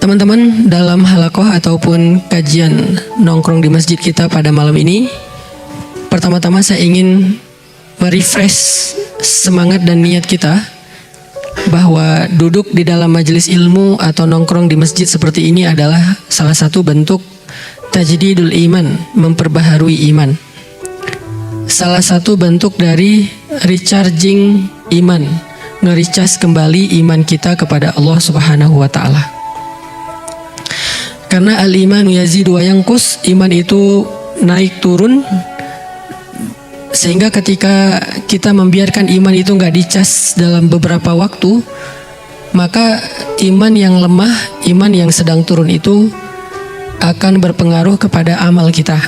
Teman-teman, dalam halakoh ataupun kajian nongkrong di masjid kita pada malam ini, pertama-tama saya ingin merefresh semangat dan niat kita bahwa duduk di dalam majelis ilmu atau nongkrong di masjid seperti ini adalah salah satu bentuk tajdidul iman, memperbaharui iman. Salah satu bentuk dari recharging iman, nge-recharge kembali iman kita kepada Allah Subhanahu wa taala. Karena al-imanu yazidu wa yanqus, iman itu naik turun, sehingga ketika kita membiarkan iman itu nggak dicas dalam beberapa waktu, maka iman yang lemah, iman yang sedang turun itu akan berpengaruh kepada amal kita.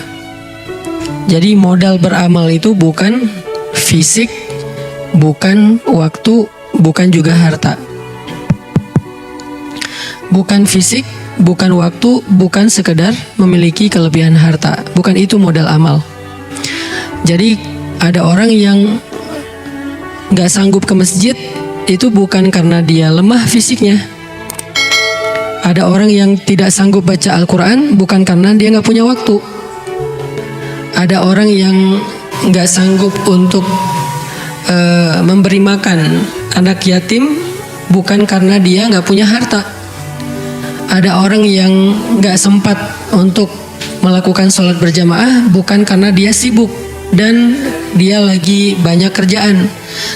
Jadi modal beramal itu bukan fisik, bukan waktu, bukan juga harta. Bukan fisik, bukan waktu, bukan sekedar memiliki kelebihan harta. Bukan itu modal amal. Jadi ada orang yang gak sanggup ke masjid, itu bukan karena dia lemah fisiknya. Ada orang yang tidak sanggup baca Al-Quran, bukan karena dia gak punya waktu. Ada orang yang gak sanggup untuk memberi makan anak yatim, bukan karena dia gak punya harta. Ada orang yang gak sempat untuk melakukan sholat berjamaah, bukan karena dia sibuk dan dia lagi banyak kerjaan.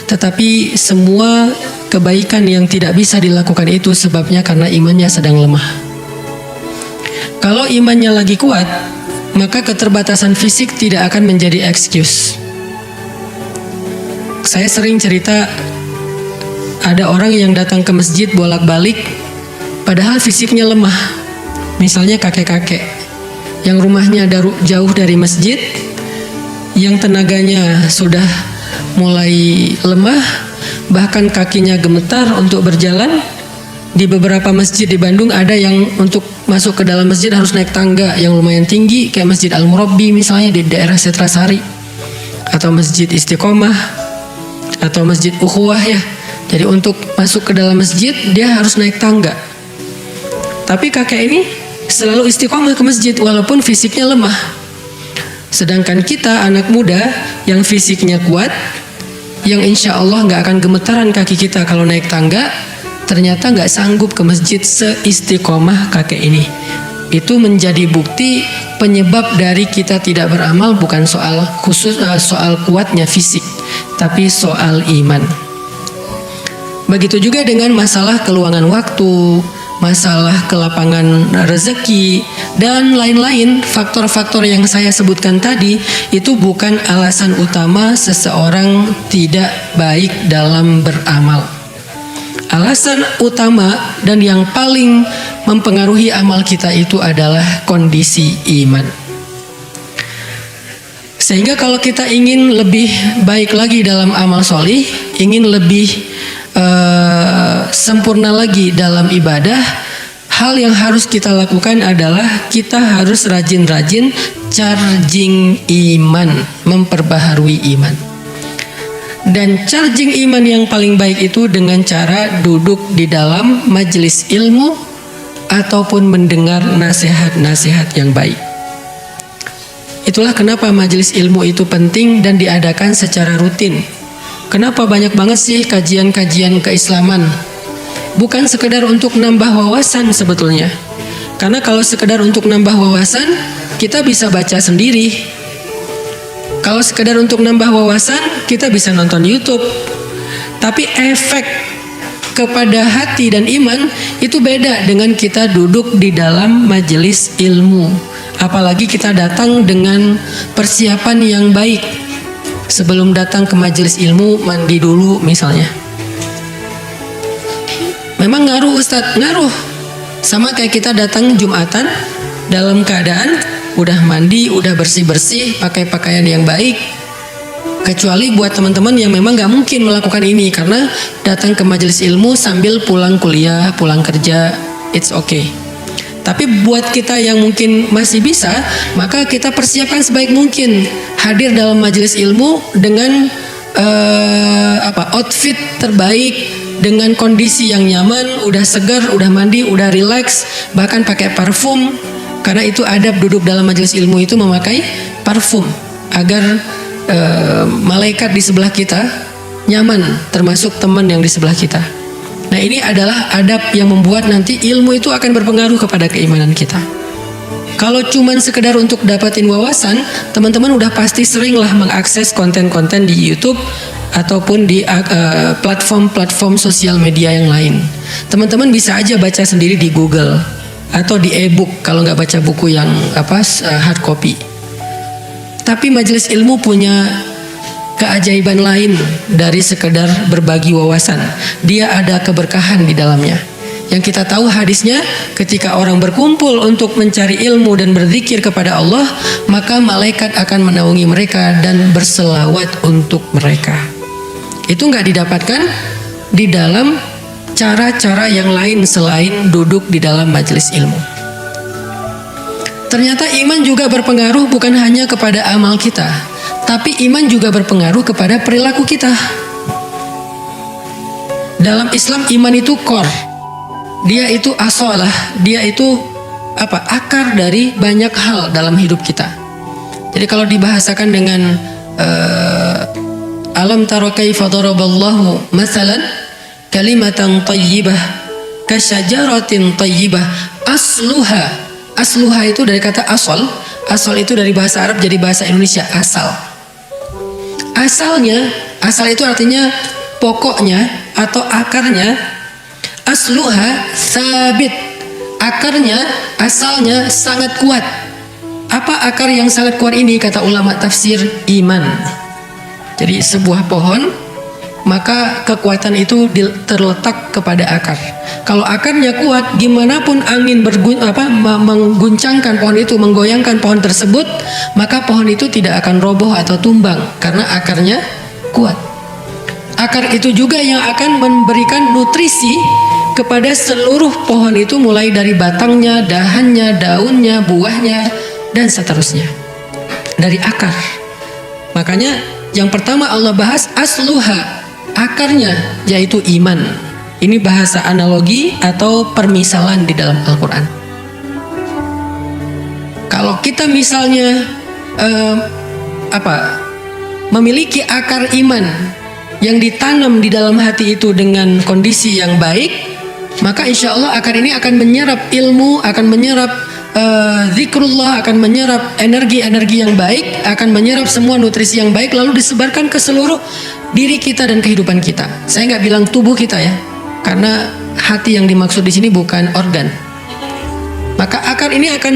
Tetapi semua kebaikan yang tidak bisa dilakukan itu sebabnya karena imannya sedang lemah. Kalau imannya lagi kuat, maka keterbatasan fisik tidak akan menjadi excuse. Saya sering cerita, ada orang yang datang ke masjid bolak-balik padahal fisiknya lemah. Misalnya kakek-kakek yang rumahnya jauh dari masjid, yang tenaganya sudah mulai lemah, bahkan kakinya gemetar untuk berjalan. Di beberapa masjid di Bandung ada yang untuk masuk ke dalam masjid harus naik tangga yang lumayan tinggi, kayak Masjid Al-Murabbi misalnya di daerah Setrasari, atau Masjid Istiqomah, atau Masjid Ukhuwah ya. Jadi untuk masuk ke dalam masjid dia harus naik tangga. Tapi kakek ini selalu istiqomah ke masjid walaupun fisiknya lemah. Sedangkan kita anak muda yang fisiknya kuat, yang insya Allah gak akan gemetaran kaki kita kalau naik tangga, ternyata gak sanggup ke masjid seistiqomah kakek ini. Itu menjadi bukti penyebab dari kita tidak beramal bukan soal kuatnya fisik, tapi soal iman. Begitu juga dengan masalah keluangan waktu, masalah kelapangan rezeki, dan lain-lain. Faktor-faktor yang saya sebutkan tadi itu bukan alasan utama seseorang tidak baik dalam beramal. Alasan utama dan yang paling mempengaruhi amal kita itu adalah kondisi iman. Sehingga kalau kita ingin lebih baik lagi dalam amal solih, ingin lebih sempurna lagi dalam ibadah, hal yang harus kita lakukan adalah kita harus rajin-rajin charging iman, memperbaharui iman. Dan charging iman yang paling baik itu dengan cara duduk di dalam majelis ilmu ataupun mendengar nasihat-nasihat yang baik. Itulah kenapa majelis ilmu itu penting dan diadakan secara rutin. Kenapa banyak banget sih kajian-kajian keislaman? Bukan sekedar untuk nambah wawasan sebetulnya. Karena kalau sekedar untuk nambah wawasan, kita bisa baca sendiri. Kalau sekedar untuk nambah wawasan, kita bisa nonton YouTube. Tapi efek kepada hati dan iman itu beda dengan kita duduk di dalam majelis ilmu. Apalagi kita datang dengan persiapan yang baik. Sebelum datang ke majelis ilmu, mandi dulu misalnya. Memang ngaruh Ustadz, ngaruh. Sama kayak kita datang Jumatan dalam keadaan udah mandi, udah bersih-bersih, pakai pakaian yang baik. Kecuali buat teman-teman yang memang gak mungkin melakukan ini, karena datang ke majelis ilmu sambil pulang kuliah, pulang kerja, it's okay. Tapi buat kita yang mungkin masih bisa, maka kita persiapkan sebaik mungkin. Hadir dalam majelis ilmu dengan outfit terbaik, dengan kondisi yang nyaman, udah segar, udah mandi, udah rileks, bahkan pakai parfum. Karena itu adab duduk dalam majelis ilmu itu memakai parfum agar malaikat di sebelah kita nyaman, termasuk teman yang di sebelah kita. Nah, ini adalah adab yang membuat nanti ilmu itu akan berpengaruh kepada keimanan kita. Kalau cuman sekedar untuk dapatin wawasan, teman-teman udah pasti seringlah mengakses konten-konten di YouTube ataupun di platform-platform sosial media yang lain. Teman-teman bisa aja baca sendiri di Google atau di e-book kalau nggak baca buku yang hard copy. Tapi majelis ilmu punya keajaiban lain dari sekedar berbagi wawasan. Dia ada keberkahan di dalamnya. Yang kita tahu hadisnya, ketika orang berkumpul untuk mencari ilmu dan berzikir kepada Allah, maka malaikat akan menaungi mereka dan berselawat untuk mereka. Itu nggak didapatkan di dalam cara-cara yang lain selain duduk di dalam majelis ilmu. Ternyata iman juga berpengaruh bukan hanya kepada amal kita, tapi iman juga berpengaruh kepada perilaku kita. Dalam Islam iman itu core. Dia itu asalah, dia itu akar dari banyak hal dalam hidup kita. Jadi kalau dibahasakan dengan alam tara kaifa daraballahu masalan kalimatan thayyibah kasyajaratin thayyibah asluha itu dari kata asal itu dari bahasa Arab jadi bahasa Indonesia asal itu artinya pokoknya atau akarnya. Asluha sabit, akarnya, asalnya sangat kuat. Apa akar yang sangat kuat ini? Kata ulama tafsir, iman. Jadi sebuah pohon, maka kekuatan itu terletak kepada akar. Kalau akarnya kuat, gimana pun angin mengguncangkan pohon itu, menggoyangkan pohon tersebut, maka pohon itu tidak akan roboh atau tumbang karena akarnya kuat. Akar itu juga yang akan memberikan nutrisi kepada seluruh pohon itu, mulai dari batangnya, dahannya, daunnya, buahnya, dan seterusnya. Dari akar. Makanya yang pertama Allah bahas asluha, akarnya, yaitu iman. Ini bahasa analogi atau permisalan di dalam Al-Quran. Kalau kita misalnya memiliki akar iman yang ditanam di dalam hati itu dengan kondisi yang baik, maka insya Allah akar ini akan menyerap ilmu, akan menyerap zikrullah, akan menyerap energi-energi yang baik, akan menyerap semua nutrisi yang baik, lalu disebarkan ke seluruh diri kita dan kehidupan kita. Saya nggak bilang tubuh kita ya, karena hati yang dimaksud di sini bukan organ. Maka akar ini akan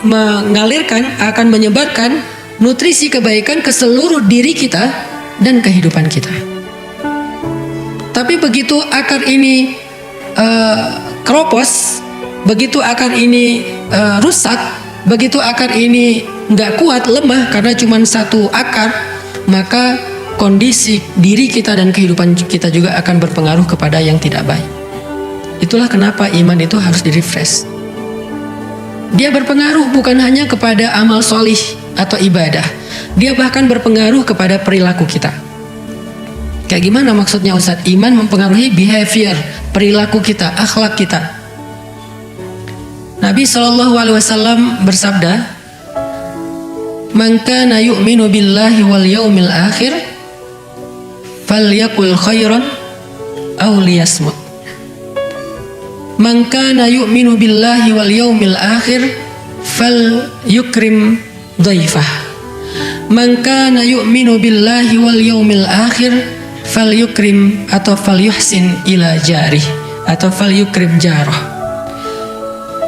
mengalirkan, akan menyebarkan nutrisi kebaikan ke seluruh diri kita dan kehidupan kita. Tapi begitu akar ini keropos, begitu akar ini rusak, begitu akar ini nggak kuat, lemah karena cuma satu akar, maka kondisi diri kita dan kehidupan kita juga akan berpengaruh kepada yang tidak baik. Itulah kenapa iman itu harus direfresh. Dia berpengaruh bukan hanya kepada amal solih atau ibadah, dia bahkan berpengaruh kepada perilaku kita. Kayak gimana maksudnya Ustadz? Iman mempengaruhi behavior, perilaku kita, akhlak kita. Nabi SAW bersabda, "Man kana yu'minu billahi wal yaumil akhir falyaqul khairan aw liyasmut." Man kana yu'minu billahi wal yaumil akhir falyukrim dhaifah. Man kana yu'minu billahi wal yaumil akhir falyukrim atau falyuhsin ila jarih atau falyukrim jarah.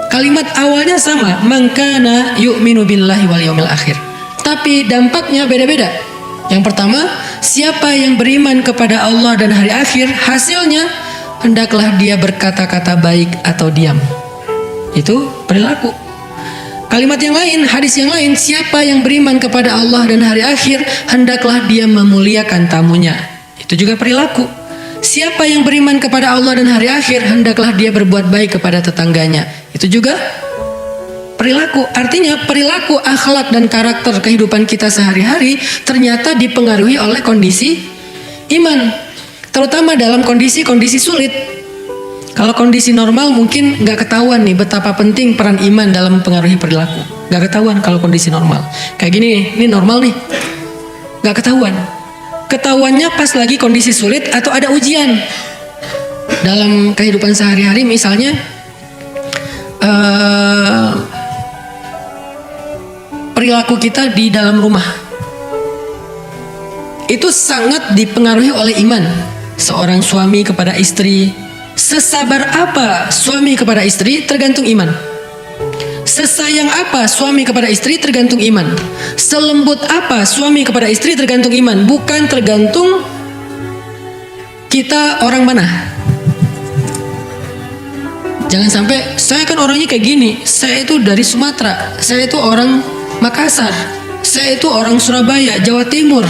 Kalimat awalnya sama, man kana yu'minu billahi wal yaumil akhir, tapi dampaknya beda-beda. Yang pertama, siapa yang beriman kepada Allah dan hari akhir, hasilnya hendaklah dia berkata-kata baik atau diam. Itu perilaku. Kalimat yang lain, hadis yang lain, siapa yang beriman kepada Allah dan hari akhir, hendaklah dia memuliakan tamunya. Itu juga perilaku. Siapa yang beriman kepada Allah dan hari akhir, hendaklah dia berbuat baik kepada tetangganya. Itu juga perilaku. Artinya perilaku, akhlak dan karakter kehidupan kita sehari-hari ternyata dipengaruhi oleh kondisi iman. terutama dalam kondisi-kondisi sulit. Kalau kondisi normal mungkin nggak ketahuan nih betapa penting peran iman dalam mempengaruhi perilaku. Nggak ketahuan kalau kondisi normal. Kayak gini nih, ini normal nih. Nggak ketahuan. Ketahuannya pas lagi kondisi sulit atau ada ujian. Dalam kehidupan sehari-hari misalnya perilaku kita di dalam rumah itu sangat dipengaruhi oleh iman. Seorang suami kepada istri, sesabar apa suami kepada istri tergantung iman. Sesayang apa suami kepada istri tergantung iman. Selembut apa suami kepada istri tergantung iman. Bukan tergantung kita orang mana. Jangan sampai saya kan orangnya kayak gini, saya itu dari Sumatera, saya itu orang Makassar, saya itu orang Surabaya, Jawa Timur,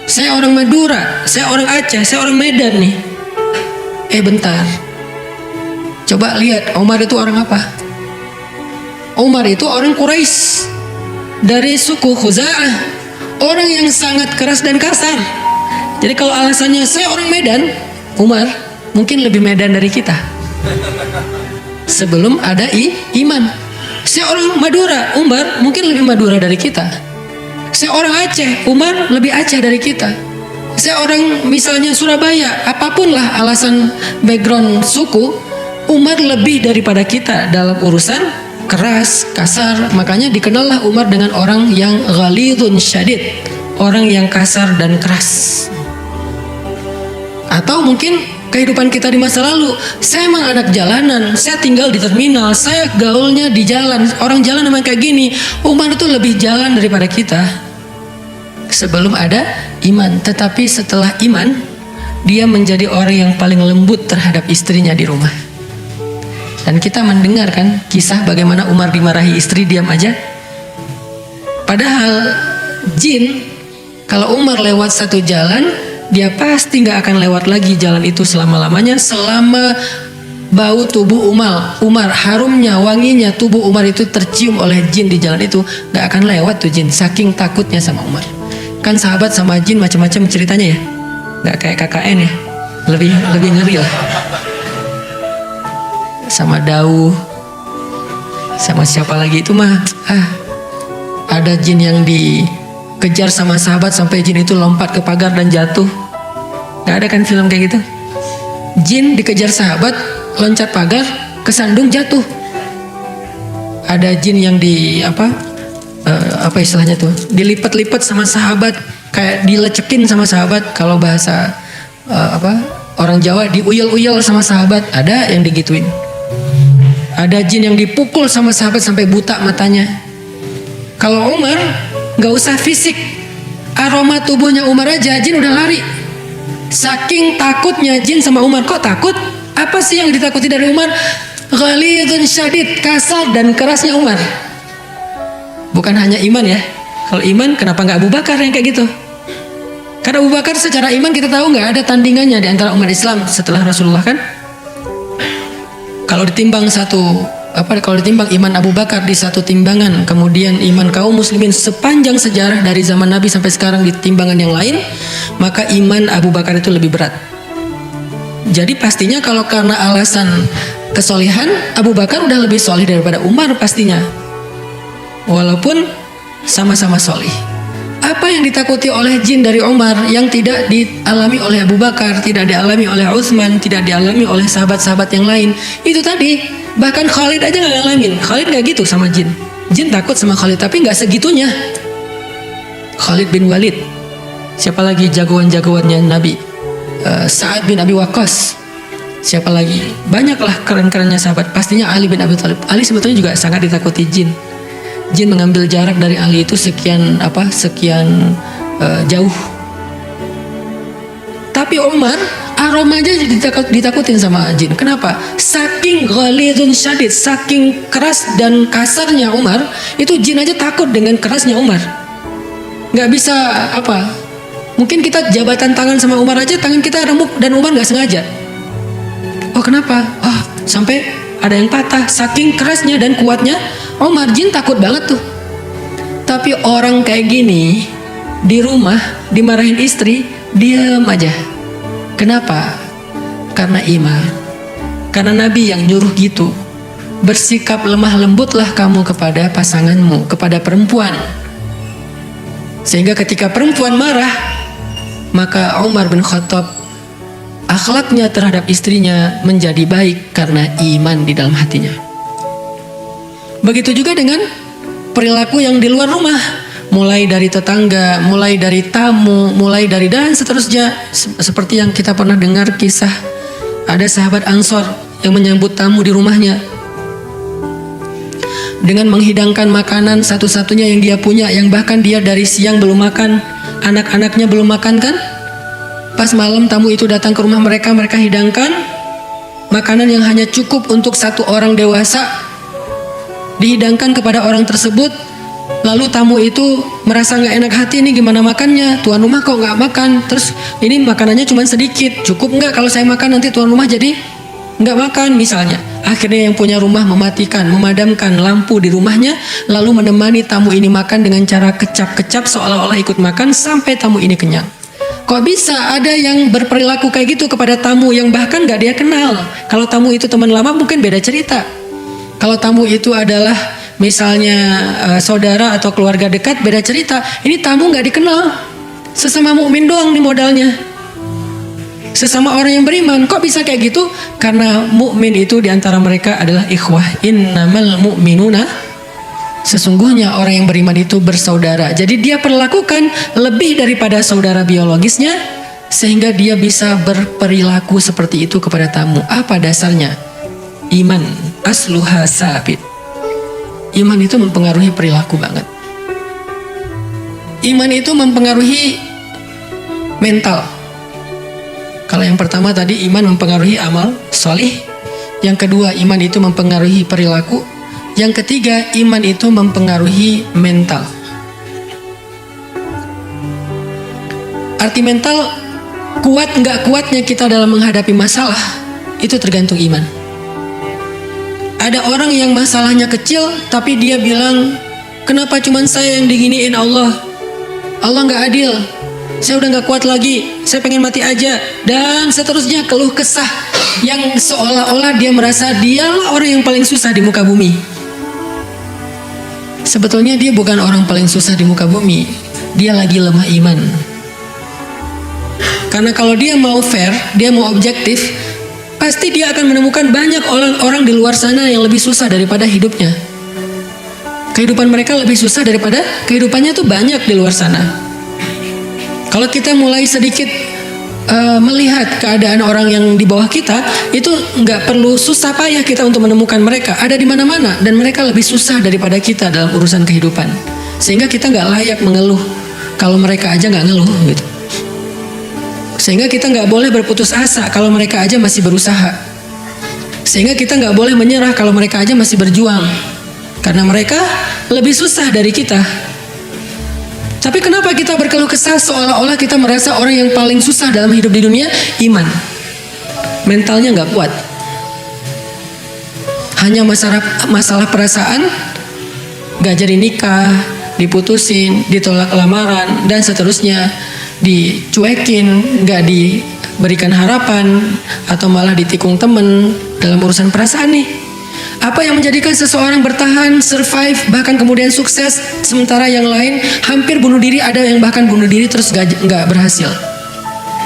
saya orang Madura, saya orang Aceh, saya orang Medan nih. Bentar, coba lihat Umar itu orang apa? Umar itu orang Quraisy dari suku Khuza'ah, orang yang sangat keras dan kasar. Jadi kalau alasannya saya orang Medan, Umar mungkin lebih Medan dari kita. Sebelum ada iman. Saya orang Madura, Umar mungkin lebih Madura dari kita. Saya orang Aceh, Umar lebih Aceh dari kita. Saya orang misalnya Surabaya, apapun lah alasan background suku, Umar lebih daripada kita dalam urusan keras, kasar. Makanya dikenallah Umar dengan orang yang ghalidun syadid, orang yang kasar dan keras. Atau mungkin kehidupan kita di masa lalu, saya emang anak jalanan, saya tinggal di terminal, saya gaulnya di jalan, orang jalan emang kayak gini. Umar itu lebih jalan daripada kita sebelum ada iman. Tetapi setelah iman, dia menjadi orang yang paling lembut terhadap istrinya di rumah. Dan kita mendengarkan kisah bagaimana Umar dimarahi istri, diam aja. Padahal jin, kalau Umar lewat satu jalan, dia pasti nggak akan lewat lagi jalan itu selama-lamanya. Selama bau tubuh Umar, harumnya, wanginya tubuh Umar itu tercium oleh jin di jalan itu, nggak akan lewat tuh jin, saking takutnya sama Umar. Kan sahabat sama jin macam-macam ceritanya ya, nggak kayak KKN ya, lebih ngeri lah. Sama Dauh, sama siapa lagi itu mah, ada jin yang dikejar sama sahabat sampai jin itu lompat ke pagar dan jatuh. Gak ada kan film kayak gitu? Jin dikejar sahabat, loncat pagar, kesandung, jatuh. Ada jin yang apa istilahnya tuh, dilipat-lipat sama sahabat, kayak dilecekin sama sahabat. Kalau bahasa orang Jawa, diuyel-uyel sama sahabat. Ada yang digituin. Ada jin yang dipukul sama sahabat sampai buta matanya. Kalau Umar gak usah fisik, aroma tubuhnya Umar aja jin udah lari. Saking takutnya jin sama Umar. Kok takut? Apa sih yang ditakuti dari Umar? Ghalidun syadid, kasar dan kerasnya Umar. Bukan hanya iman ya. Kalau iman kenapa nggak Abu Bakar yang kayak gitu? Karena Abu Bakar secara iman kita tahu nggak ada tandingannya di antara umat Islam setelah Rasulullah kan. Kalau ditimbang kalau ditimbang iman Abu Bakar di satu timbangan, kemudian iman kaum muslimin sepanjang sejarah dari zaman Nabi sampai sekarang di timbangan yang lain, maka iman Abu Bakar itu lebih berat. Jadi pastinya kalau karena alasan kesolehan, Abu Bakar udah lebih soleh daripada Umar pastinya. Walaupun sama-sama soleh. Apa yang ditakuti oleh jin dari Umar yang tidak dialami oleh Abu Bakar, tidak dialami oleh Utsman, tidak dialami oleh sahabat-sahabat yang lain, itu tadi. Bahkan Khalid aja gak ngalamin. Khalid gak gitu sama jin. Jin takut sama Khalid, tapi gak segitunya. Khalid bin Walid. Siapa lagi jagoan-jagoannya Nabi? Sa'ad bin Abi Waqqas. Siapa lagi? Banyaklah keren-kerennya sahabat. Pastinya Ali bin Abi Thalib. Ali sebetulnya juga sangat ditakuti jin. Jin mengambil jarak dari Ali itu sekian jauh. Tapi Umar aromanya ditakutin sama jin. Kenapa? Saking ghalidun syadid, saking keras dan kasarnya Umar, itu jin aja takut dengan kerasnya Umar. Nggak bisa mungkin kita jabatan tangan sama Umar aja, tangan kita remuk dan Umar nggak sengaja. Oh kenapa? Sampai ada yang patah. Saking kerasnya dan kuatnya Umar, jin takut banget tuh. Tapi orang kayak gini di rumah dimarahin istri, diam aja. Kenapa? Karena iman. Karena Nabi yang nyuruh gitu. Bersikap lemah lembutlah kamu kepada pasanganmu, kepada perempuan. Sehingga ketika perempuan marah, maka Umar bin Khattab akhlaknya terhadap istrinya menjadi baik karena iman di dalam hatinya. Begitu juga dengan perilaku yang di luar rumah. Mulai dari tetangga, mulai dari tamu, mulai dari dan seterusnya. Seperti yang kita pernah dengar kisah ada sahabat Ansor yang menyambut tamu di rumahnya dengan menghidangkan makanan satu-satunya yang dia punya, yang bahkan dia dari siang belum makan, anak-anaknya belum makan kan. Pas malam tamu itu datang ke rumah mereka, mereka hidangkan makanan yang hanya cukup untuk satu orang dewasa, dihidangkan kepada orang tersebut. Lalu tamu itu merasa nggak enak hati, nih gimana makannya, tuan rumah kok nggak makan, terus ini makanannya cuma sedikit, cukup nggak kalau saya makan, nanti tuan rumah jadi nggak makan misalnya. Akhirnya yang punya rumah memadamkan lampu di rumahnya, lalu menemani tamu ini makan dengan cara kecap-kecap seolah-olah ikut makan sampai tamu ini kenyang. Kok bisa ada yang berperilaku kayak gitu kepada tamu yang bahkan nggak dia kenal? Kalau tamu itu teman lama mungkin beda cerita. Kalau tamu itu adalah misalnya saudara atau keluarga dekat, beda cerita. Ini tamu nggak dikenal, sesama mukmin doang nih modalnya, sesama orang yang beriman. Kok bisa kayak gitu? Karena mukmin itu diantara mereka adalah ikhwah. Innamal mu'minuna, sesungguhnya orang yang beriman itu bersaudara. Jadi dia perlakukan lebih daripada saudara biologisnya, sehingga dia bisa berperilaku seperti itu kepada tamu. Apa dasarnya? Iman. Asluha sabit. Iman itu mempengaruhi perilaku banget. Iman itu mempengaruhi mental. Kalau yang pertama tadi iman mempengaruhi amal solih. Yang kedua iman itu mempengaruhi perilaku. Yang ketiga iman itu mempengaruhi mental. Arti mental, kuat nggak kuatnya kita dalam menghadapi masalah itu tergantung iman. Ada orang yang masalahnya kecil tapi dia bilang, kenapa cuman saya yang diginiin Allah? Allah nggak adil. Saya udah nggak kuat lagi. Saya pengen mati aja. Dan seterusnya keluh kesah yang seolah-olah dia merasa dialah orang yang paling susah di muka bumi. Sebetulnya dia bukan orang paling susah di muka bumi. Dia lagi lemah iman. Karena kalau dia mau fair, dia mau objektif, pasti dia akan menemukan banyak orang di luar sana yang lebih susah daripada hidupnya. Kehidupan mereka lebih susah daripada kehidupannya tuh banyak di luar sana. Kalau kita mulai sedikit melihat keadaan orang yang di bawah kita, itu nggak perlu susah payah kita untuk menemukan mereka. Ada di mana-mana dan mereka lebih susah daripada kita dalam urusan kehidupan. Sehingga kita nggak layak mengeluh kalau mereka aja nggak ngeluh gitu. Sehingga kita nggak boleh berputus asa kalau mereka aja masih berusaha. Sehingga kita nggak boleh menyerah kalau mereka aja masih berjuang. Karena mereka lebih susah dari kita. Tapi kenapa kita berkeluh kesah seolah-olah kita merasa orang yang paling susah dalam hidup di dunia? Iman. Mentalnya nggak kuat. Hanya masalah perasaan, nggak jadi nikah, diputusin, ditolak lamaran, dan seterusnya. Dicuekin, nggak diberikan harapan, atau malah ditikung temen dalam urusan perasaan nih. Apa yang menjadikan seseorang bertahan, survive, bahkan kemudian sukses, sementara yang lain hampir bunuh diri, ada yang bahkan bunuh diri terus nggak berhasil?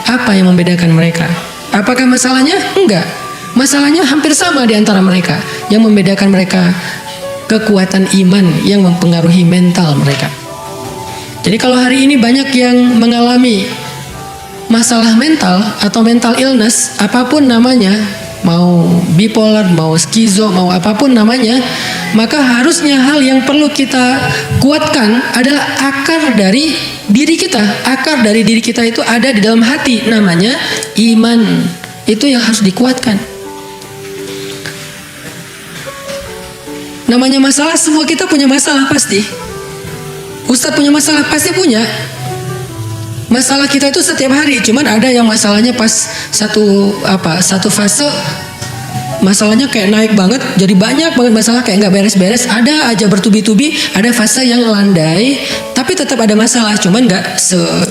Apa yang membedakan mereka? Apakah masalahnya? Enggak. Masalahnya hampir sama di antara mereka. Yang membedakan mereka kekuatan iman yang mempengaruhi mental mereka. Jadi kalau hari ini banyak yang mengalami masalah mental atau mental illness, apapun namanya, mau bipolar, mau skizo, mau apapun namanya, maka harusnya hal yang perlu kita kuatkan adalah akar dari diri kita. Akar dari diri kita itu ada di dalam hati, namanya iman. Itu yang harus dikuatkan. Namanya masalah, semua kita punya masalah pasti. Ustadz punya masalah, pasti punya. Masalah kita itu setiap hari. Cuman ada yang masalahnya pas satu fase masalahnya kayak naik banget, jadi banyak banget masalah kayak nggak beres-beres. Ada aja bertubi-tubi. Ada fase yang landai, tapi tetap ada masalah. Cuman nggak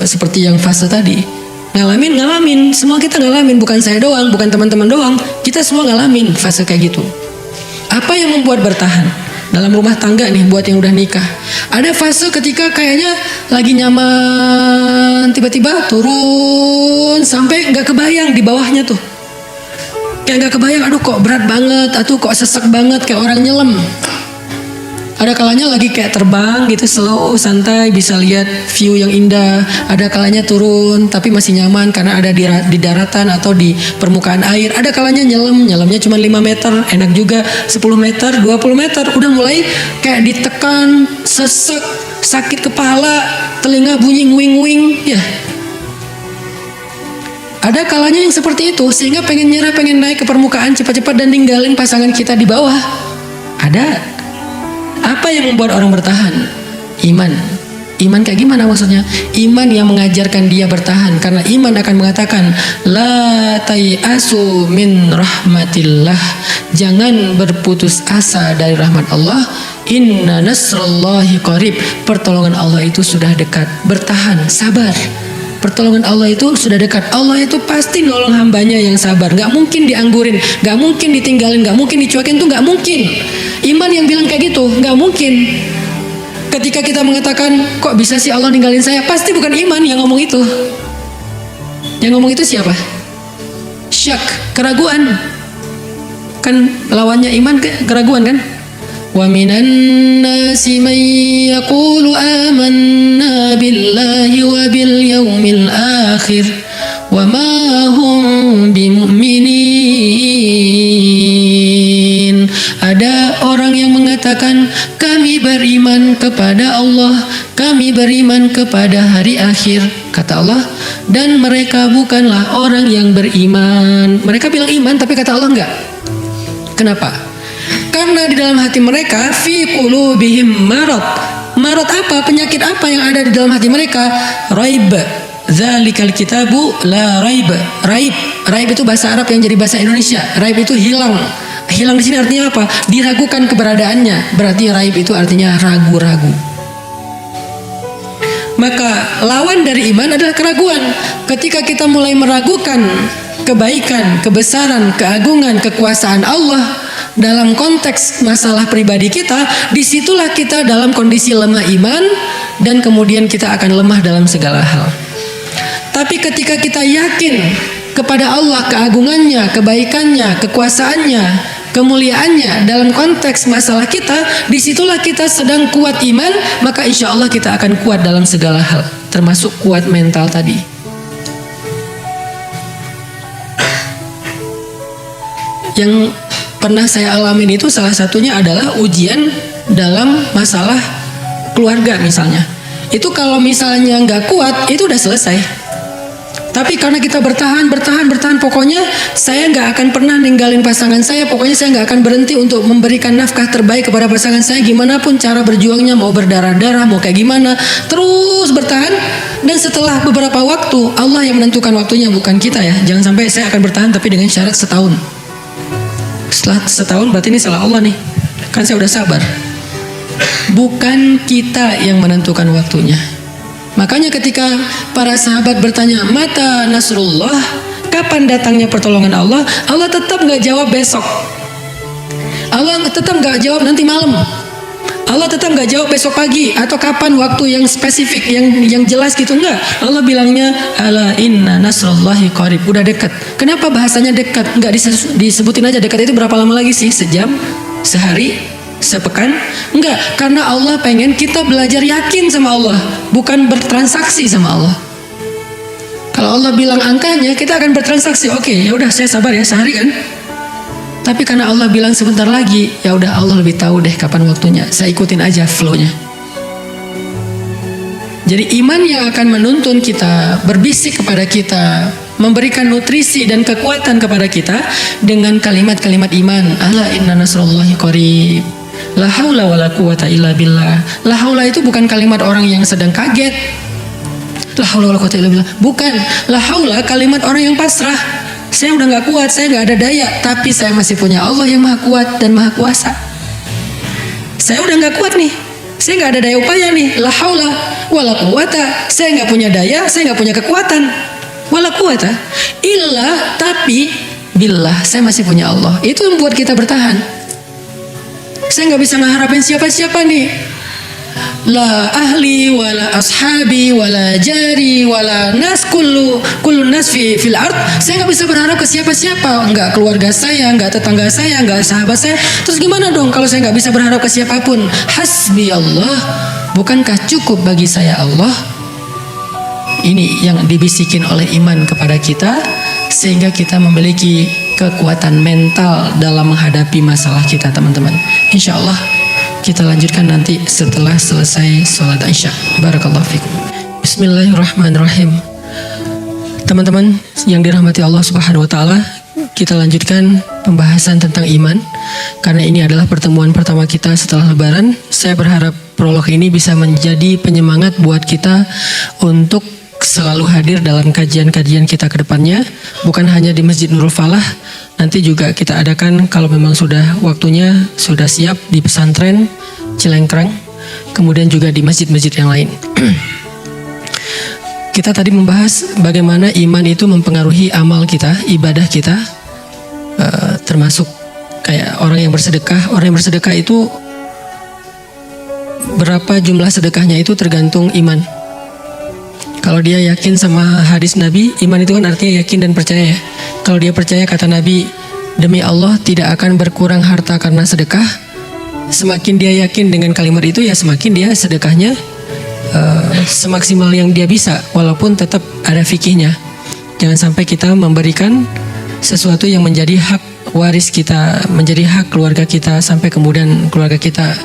seperti yang fase tadi. Ngalamin, semua kita ngalamin, bukan saya doang, bukan teman-teman doang, kita semua ngalamin fase kayak gitu. Apa yang membuat bertahan? Dalam rumah tangga nih, buat yang udah nikah, ada fase ketika kayaknya lagi nyaman, tiba-tiba turun sampai nggak kebayang di bawahnya tuh, kayak nggak kebayang, aduh kok berat banget, atau kok sesek banget kayak orang nyelam. Ada kalanya lagi kayak terbang gitu, slow, santai, bisa lihat view yang indah. Ada kalanya turun tapi masih nyaman karena ada di daratan atau di permukaan air. Ada kalanya nyelamnya cuma 5 meter, enak juga. 10 meter, 20 meter, udah mulai kayak ditekan, sesek, sakit kepala, telinga bunyi nguing-nguing, ya. Ada kalanya yang seperti itu, sehingga pengen nyerah, pengen naik ke permukaan cepat-cepat dan ninggalin pasangan kita di bawah. Ada. Apa yang membuat orang bertahan? Iman. Iman kayak gimana maksudnya? Iman yang mengajarkan dia bertahan, karena iman akan mengatakan la tayasu min rahmatillah. Jangan berputus asa dari rahmat Allah. Inna nasrullahi qarib. Pertolongan Allah itu sudah dekat. Bertahan, sabar. Pertolongan Allah itu sudah dekat. Allah itu pasti nolong hambanya yang sabar. Gak mungkin dianggurin, gak mungkin ditinggalin, gak mungkin dicuekin, tuh gak mungkin. Iman yang bilang kayak gitu, gak mungkin. Ketika kita mengatakan, kok bisa sih Allah ninggalin saya? Pasti bukan iman yang ngomong itu. Yang ngomong itu siapa? Syak, keraguan. Kan lawannya iman, keraguan kan? Wa minan nasi man yaqulu amanna billahi wa bil yaumil akhir wa ma hum bimu'minin. Ada orang yang mengatakan kami beriman kepada Allah, kami beriman kepada hari akhir, kata Allah, dan mereka bukanlah orang yang beriman. Mereka bilang iman tapi kata Allah enggak. Kenapa? Karena di dalam hati mereka fi qulubihim marad. Marad apa? Penyakit apa yang ada di dalam hati mereka? Raib. Zalikal kitabu la raib. Raib itu bahasa Arab yang jadi bahasa Indonesia. Raib itu hilang. Hilang di sini artinya apa? Diragukan keberadaannya. Berarti raib itu artinya ragu-ragu. Maka lawan dari iman adalah keraguan. Ketika kita mulai meragukan kebaikan, kebesaran, keagungan, kekuasaan Allah dalam konteks masalah pribadi kita, disitulah kita dalam kondisi lemah iman, dan kemudian kita akan lemah dalam segala hal. Tapi ketika kita yakin kepada Allah, keagungannya, kebaikannya, kekuasaannya, kemuliaannya dalam konteks masalah kita, disitulah kita sedang kuat iman, maka insya Allah kita akan kuat dalam segala hal, termasuk kuat mental tadi. Yang pernah saya alamin itu salah satunya adalah ujian dalam masalah keluarga misalnya. Itu kalau misalnya nggak kuat, itu udah selesai. Tapi karena kita bertahan, pokoknya saya nggak akan pernah ninggalin pasangan saya, pokoknya saya nggak akan berhenti untuk memberikan nafkah terbaik kepada pasangan saya, gimana pun cara berjuangnya, mau berdarah-darah, mau kayak gimana, terus bertahan. Dan setelah beberapa waktu, Allah yang menentukan waktunya, bukan kita ya. Jangan sampai saya akan bertahan tapi dengan syarat setahun. Setelah setahun berarti ini salah Allah nih, kan saya udah sabar. Bukan kita yang menentukan waktunya. Makanya ketika para sahabat bertanya, mata nasrullah, kapan datangnya pertolongan Allah, Allah tetap gak jawab besok, Allah tetap gak jawab nanti malam, Allah tetap gak jawab besok pagi atau kapan waktu yang spesifik, yang jelas gitu, enggak. Allah bilangnya ala inna nasrullahi qarib, udah dekat. Kenapa bahasanya dekat? Enggak disebutin aja dekat itu berapa lama lagi sih? Sejam? Sehari? Sepekan? Enggak, karena Allah pengen kita belajar yakin sama Allah, bukan bertransaksi sama Allah. Kalau Allah bilang angkanya, kita akan bertransaksi. Oke, ya udah saya sabar ya sehari kan. Tapi karena Allah bilang sebentar lagi, ya udah Allah lebih tahu deh kapan waktunya. Saya ikutin aja flow-nya. Jadi iman yang akan menuntun kita, berbisik kepada kita, memberikan nutrisi dan kekuatan kepada kita dengan kalimat-kalimat iman. Ala inna nasrullahi qarib. La haula wala quwata illa billah. La haula itu bukan kalimat orang yang sedang kaget. La haula wala quwata illa billah. Bukan. La haula kalimat orang yang pasrah. Saya udah gak kuat, saya gak ada daya, tapi saya masih punya Allah yang maha kuat dan maha kuasa. Saya udah gak kuat nih, saya gak ada daya upaya nih. La haula wala quwata. Saya gak punya daya, saya gak punya kekuatan. wala quwata illa, tapi billah, saya masih punya Allah. Itu yang buat kita bertahan. Saya nggak bisa ngeharapin siapa-siapa nih. La ahli wala ashabi wala jari wala nas kullu nas fil ard. Saya nggak bisa berharap ke siapa-siapa, nggak keluarga saya, nggak tetangga saya, nggak sahabat saya. Terus gimana dong kalau saya nggak bisa berharap ke siapapun? Hasbi Allah, bukankah cukup bagi saya Allah? Ini yang dibisikin oleh iman kepada kita, sehingga kita memiliki kekuatan mental dalam menghadapi masalah kita, teman-teman. Insya Allah kita lanjutkan nanti setelah selesai sholat Isya. Barakallahu fikum. Bismillahirrahmanirrahim. Teman-teman yang dirahmati Allah Subhanahu wa taala, kita lanjutkan pembahasan tentang iman. Karena ini adalah pertemuan pertama kita setelah Lebaran, saya berharap prolog ini bisa menjadi penyemangat buat kita untuk selalu hadir dalam kajian-kajian kita ke depannya, bukan hanya di Masjid Nurul Falah, nanti juga kita adakan kalau memang sudah waktunya, sudah siap di pesantren Cilengkrang, kemudian juga di masjid-masjid yang lain. Kita tadi membahas bagaimana iman itu mempengaruhi amal kita, ibadah kita, termasuk kayak orang yang bersedekah. Orang yang bersedekah itu berapa jumlah sedekahnya itu tergantung iman. Kalau dia yakin sama hadis Nabi, iman itu kan artinya yakin dan percaya ya. Kalau dia percaya kata Nabi, demi Allah tidak akan berkurang harta karena sedekah. Semakin dia yakin dengan kalimat itu, ya semakin dia sedekahnya semaksimal yang dia bisa, walaupun tetap ada fikihnya. Jangan sampai kita memberikan sesuatu yang menjadi hak waris kita, menjadi hak keluarga kita, sampai kemudian keluarga kita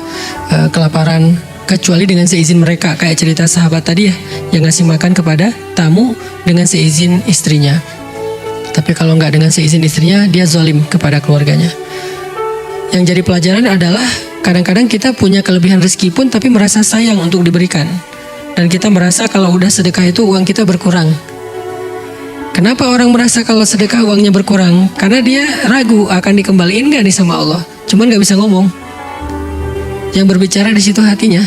kelaparan, kecuali dengan seizin mereka, kayak cerita sahabat tadi ya, yang ngasih makan kepada tamu dengan seizin istrinya. Tapi kalau nggak dengan seizin istrinya, dia zalim kepada keluarganya. Yang jadi pelajaran adalah kadang-kadang kita punya kelebihan rezeki pun tapi merasa sayang untuk diberikan. Dan kita merasa kalau udah sedekah itu uang kita berkurang. Kenapa orang merasa kalau sedekah uangnya berkurang? Karena dia ragu akan dikembaliin nggak nih sama Allah. Cuman nggak bisa ngomong. Yang berbicara di situ hatinya.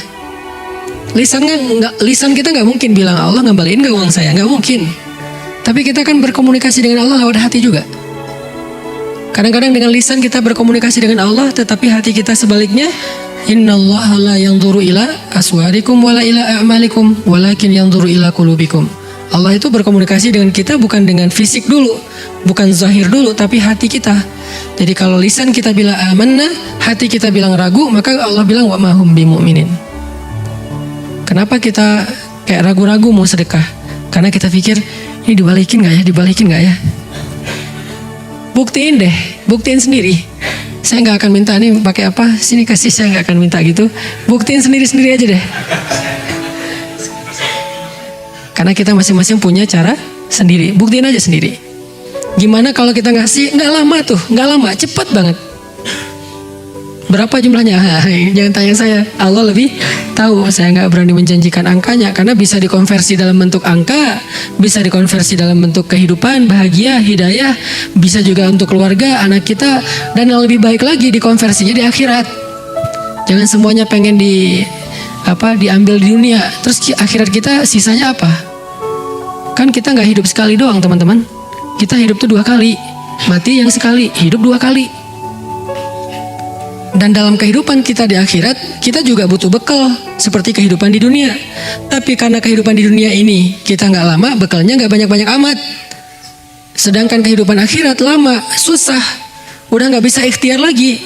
Lisan kita nggak mungkin bilang Allah ngembaliin nggak uang saya, nggak mungkin. Tapi kita kan berkomunikasi dengan Allah lewat hati juga. Kadang-kadang dengan lisan kita berkomunikasi dengan Allah, tetapi hati kita sebaliknya. Innallaha la yanzuru ila aswarikum wala ila a'malikum, walakin yanzuru ila qulubikum. Allah itu berkomunikasi dengan kita bukan dengan fisik dulu, bukan zahir dulu, tapi hati kita. Jadi kalau lisan kita bilang amanna, hati kita bilang ragu, maka Allah bilang wa ma hum bimu'minin. Kenapa kita kayak ragu-ragu mau sedekah? Karena kita pikir ini dibalikin nggak ya? Buktiin deh, buktiin sendiri. Saya nggak akan minta nih pakai apa, sini kasih, saya nggak akan minta gitu. Buktiin sendiri-sendiri aja deh. Karena kita masing-masing punya cara sendiri, buktiin aja sendiri. Gimana kalau kita ngasih, nggak lama, cepet banget. Berapa jumlahnya? Jangan tanya saya, Allah lebih tahu. Saya nggak berani menjanjikan angkanya, karena bisa dikonversi dalam bentuk angka, bisa dikonversi dalam bentuk kehidupan, bahagia, hidayah, bisa juga untuk keluarga, anak kita, dan yang lebih baik lagi dikonversinya di akhirat. Jangan semuanya pengen diambil di dunia, terus akhirat kita sisanya apa? Kan kita nggak hidup sekali doang, teman-teman. Kita hidup tuh 2 kali, mati yang sekali, hidup 2 kali. Dan dalam kehidupan kita di akhirat, kita juga butuh bekal seperti kehidupan di dunia. Tapi karena kehidupan di dunia ini kita nggak lama, bekalnya nggak banyak-banyak amat. Sedangkan kehidupan akhirat lama, susah, udah nggak bisa ikhtiar lagi.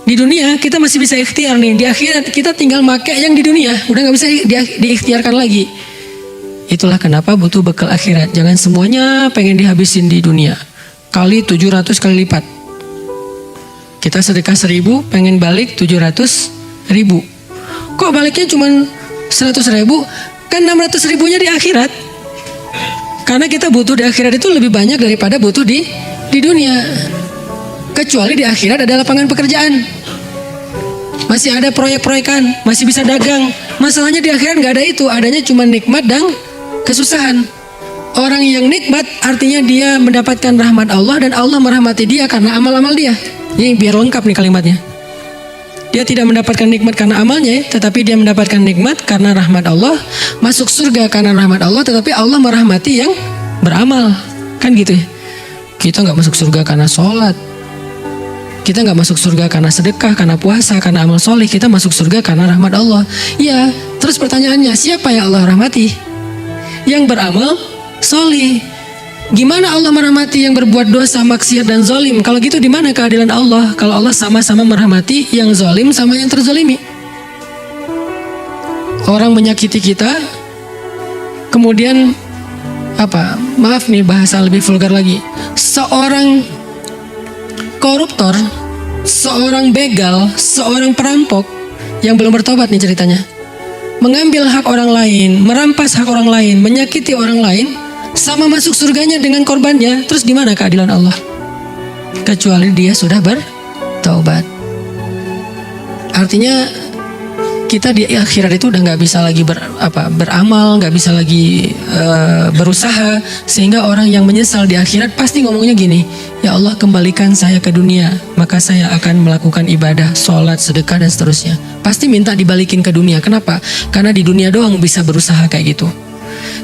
Di dunia kita masih bisa ikhtiar nih, di akhirat kita tinggal make yang di dunia, udah nggak bisa diikhtiarkan lagi. Itulah kenapa butuh bekal akhirat. Jangan semuanya pengen dihabisin di dunia. Kali 700 kali lipat. Kita sedekah 1000, pengen balik 700.000. Kok baliknya cuma 100.000? Kan 600.000-nya di akhirat. Karena kita butuh di akhirat itu lebih banyak daripada butuh di dunia. Kecuali di akhirat ada lapangan pekerjaan. Masih ada proyek-proyekan, masih bisa dagang. Masalahnya di akhirat nggak ada itu, adanya cuma nikmat dan kesusahan. Orang yang nikmat artinya dia mendapatkan rahmat Allah dan Allah merahmati dia karena amal-amal dia. Ini biar lengkap nih kalimatnya. Dia tidak mendapatkan nikmat karena amalnya, tetapi dia mendapatkan nikmat karena rahmat Allah. Masuk surga karena rahmat Allah, tetapi Allah merahmati yang beramal, kan gitu ya. Kita nggak masuk surga karena sholat, kita nggak masuk surga karena sedekah, karena puasa, karena amal soleh. Kita masuk surga karena rahmat Allah. Ya, terus pertanyaannya, siapa yang Allah rahmati? Yang beramal soleh. Gimana Allah merahmati yang berbuat dosa, maksiat dan zalim? Kalau gitu di mana keadilan Allah? Kalau Allah sama-sama merahmati yang zalim sama yang terzalimi. Orang menyakiti kita, kemudian maaf nih bahasa lebih vulgar lagi, seorang koruptor, seorang begal, seorang perampok yang belum bertobat nih ceritanya, mengambil hak orang lain, merampas hak orang lain, menyakiti orang lain, sama masuk surganya dengan korbannya. Terus di mana keadilan Allah? Kecuali dia sudah bertaubat. Artinya kita di akhirat itu udah nggak bisa lagi beramal, nggak bisa lagi berusaha, sehingga orang yang menyesal di akhirat pasti ngomongnya gini, ya Allah kembalikan saya ke dunia, maka saya akan melakukan ibadah, sholat, sedekah dan seterusnya. Pasti minta dibalikin ke dunia. Kenapa? Karena di dunia doang bisa berusaha kayak gitu.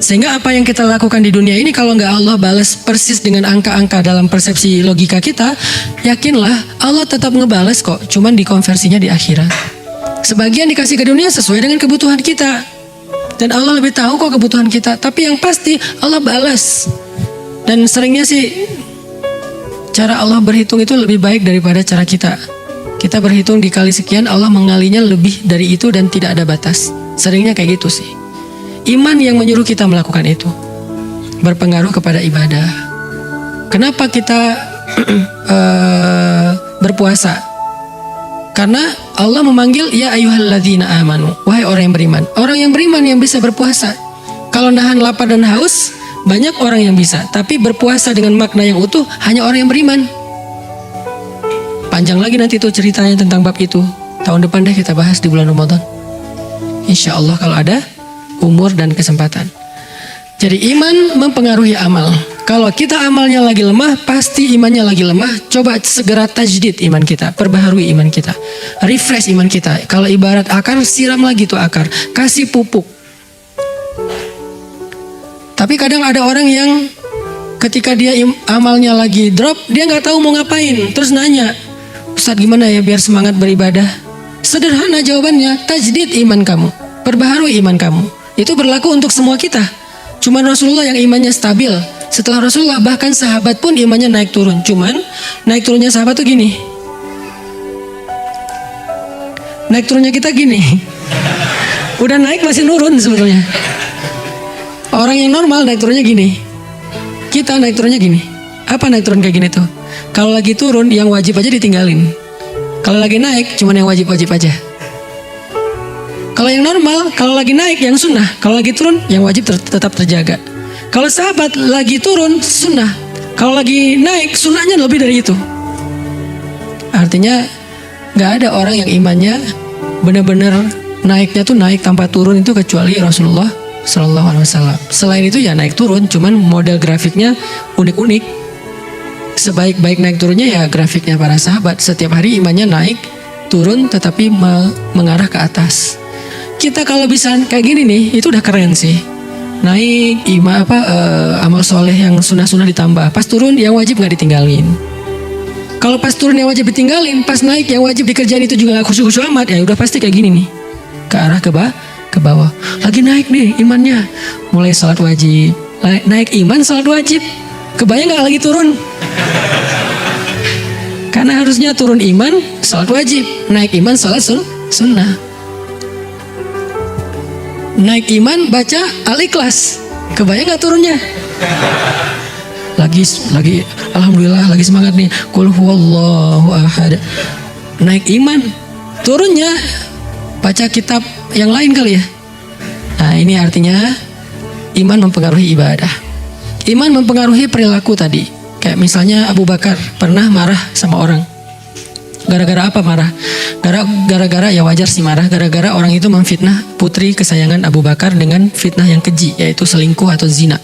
Sehingga apa yang kita lakukan di dunia ini kalau nggak Allah balas persis dengan angka-angka dalam persepsi logika kita, yakinlah Allah tetap ngebales kok, cuman dikonversinya di akhirat. Sebagian dikasih ke dunia sesuai dengan kebutuhan kita, dan Allah lebih tahu kok kebutuhan kita. Tapi yang pasti Allah balas. Dan seringnya sih cara Allah berhitung itu lebih baik daripada cara kita. Kita berhitung dikali sekian, Allah mengalinya lebih dari itu dan tidak ada batas. Seringnya kayak gitu sih. Iman yang menyuruh kita melakukan itu, berpengaruh kepada ibadah. Kenapa kita berpuasa? Karena Allah memanggil ya ayyuhalladzina amanu, wahai orang yang beriman. Orang yang beriman yang bisa berpuasa. Kalau nahan lapar dan haus, banyak orang yang bisa. Tapi berpuasa dengan makna yang utuh hanya orang yang beriman. Panjang lagi nanti tuh ceritanya tentang bab itu. Tahun depan deh kita bahas di bulan Ramadan, insya Allah kalau ada umur dan kesempatan. Jadi iman mempengaruhi amal. Kalau kita amalnya lagi lemah, pasti imannya lagi lemah. Coba segera tajdid iman kita, perbaharui iman kita, refresh iman kita. Kalau ibarat akar, siram lagi tuh akar, kasih pupuk. Tapi kadang ada orang yang ketika dia amalnya lagi drop, dia nggak tahu mau ngapain, terus nanya, Ustadz gimana ya biar semangat beribadah? Sederhana jawabannya, tajdid iman kamu, perbaharui iman kamu. Itu berlaku untuk semua kita. Cuman Rasulullah yang imannya stabil. Setelah Rasulullah bahkan sahabat pun imannya naik turun. Cuman naik turunnya sahabat tuh gini, naik turunnya kita gini. Udah naik masih nurun sebetulnya. Orang yang normal naik turunnya gini. Kita naik turunnya gini. Apa naik turun kayak gini tuh? Kalau lagi turun yang wajib aja ditinggalin. Kalau lagi naik cuman yang wajib-wajib aja. Kalau yang normal, kalau lagi naik yang sunnah, kalau lagi turun yang wajib tetap terjaga. Kalau sahabat lagi turun sunnah, kalau lagi naik sunnahnya lebih dari itu. Artinya nggak ada orang yang imannya benar-benar naiknya tuh naik tanpa turun itu kecuali Rasulullah Sallallahu Alaihi Wasallam. Selain itu ya naik turun, cuman model grafiknya unik-unik. Sebaik-baik naik turunnya ya grafiknya para sahabat. Setiap hari imannya naik turun tetapi mengarah ke atas. Kita kalau bisa kayak gini nih, itu udah keren sih. Naik amal soleh yang sunnah-sunnah ditambah. Pas turun yang wajib nggak ditinggalin. Kalau pas turun yang wajib ditinggalin, pas naik yang wajib dikerjain itu juga nggak khusyuk-khusyuk amat, ya udah pasti kayak gini nih, ke arah ke bawah. Lagi naik nih imannya, mulai salat wajib, naik iman salat wajib. Kebayang nggak lagi turun? Karena harusnya turun iman salat wajib, naik iman salat sunnah. Naik iman baca Al-Ikhlas, kebayang gak turunnya? Lagi alhamdulillah lagi semangat nih, qul huwallahu ahad. Naik iman, turunnya baca kitab yang lain kali ya. Nah ini artinya iman mempengaruhi ibadah. Iman mempengaruhi perilaku tadi. Kayak misalnya Abu Bakar pernah marah sama orang. Gara-gara apa marah? Gara-gara ya wajar sih marah. Gara-gara orang itu memfitnah putri kesayangan Abu Bakar dengan fitnah yang keji, yaitu selingkuh atau zina.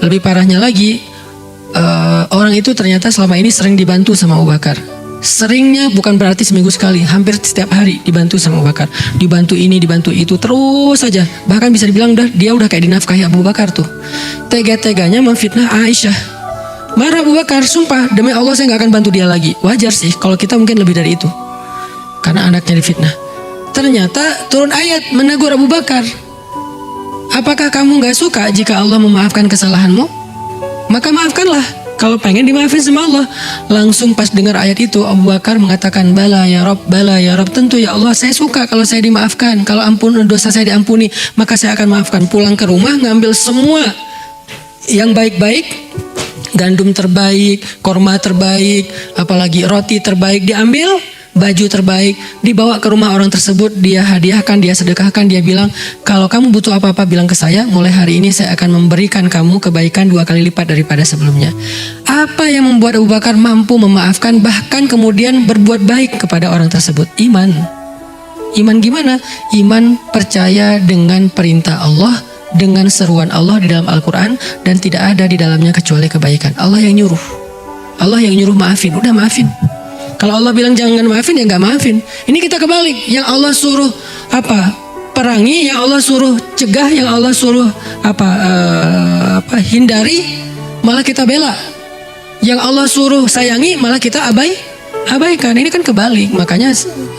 Lebih parahnya lagi, orang itu ternyata selama ini sering dibantu sama Abu Bakar. Seringnya bukan berarti seminggu sekali, hampir setiap hari dibantu sama Abu Bakar. Dibantu ini, dibantu itu, terus saja. Bahkan bisa dibilang dia udah kayak dinafkahi Abu Bakar tuh. Tega-teganya memfitnah Aisyah. Marah Abu Bakar, sumpah demi Allah saya gak akan bantu dia lagi. Wajar sih kalau kita mungkin lebih dari itu, karena anaknya difitnah. Ternyata turun ayat menegur Abu Bakar. Apakah kamu gak suka jika Allah memaafkan kesalahanmu? Maka maafkanlah. Kalau pengen dimaafin sama Allah. Langsung pas dengar ayat itu, Abu Bakar mengatakan, bala ya Rob, tentu ya Allah, saya suka kalau saya dimaafkan. Kalau dosa saya diampuni, maka saya akan maafkan. Pulang ke rumah, ngambil semua yang baik-baik, gandum terbaik, korma terbaik, apalagi roti terbaik diambil, baju terbaik dibawa ke rumah orang tersebut, dia hadiahkan, dia sedekahkan, dia bilang, kalau kamu butuh apa-apa bilang ke saya, mulai hari ini saya akan memberikan kamu kebaikan 2 kali lipat daripada sebelumnya. Apa yang membuat Abu Bakar mampu memaafkan, bahkan kemudian berbuat baik kepada orang tersebut? Iman. Iman gimana? Iman percaya dengan perintah Allah, dengan seruan Allah di dalam Al-Quran, dan tidak ada di dalamnya kecuali kebaikan. Allah yang nyuruh. Allah yang nyuruh maafin, udah maafin. Kalau Allah bilang jangan maafin, ya nggak maafin. Ini kita kebalik. Yang Allah suruh perangi, yang Allah suruh cegah, yang Allah suruh hindari, malah kita bela. Yang Allah suruh sayangi, malah kita abaikan. Ini kan kebalik. Makanya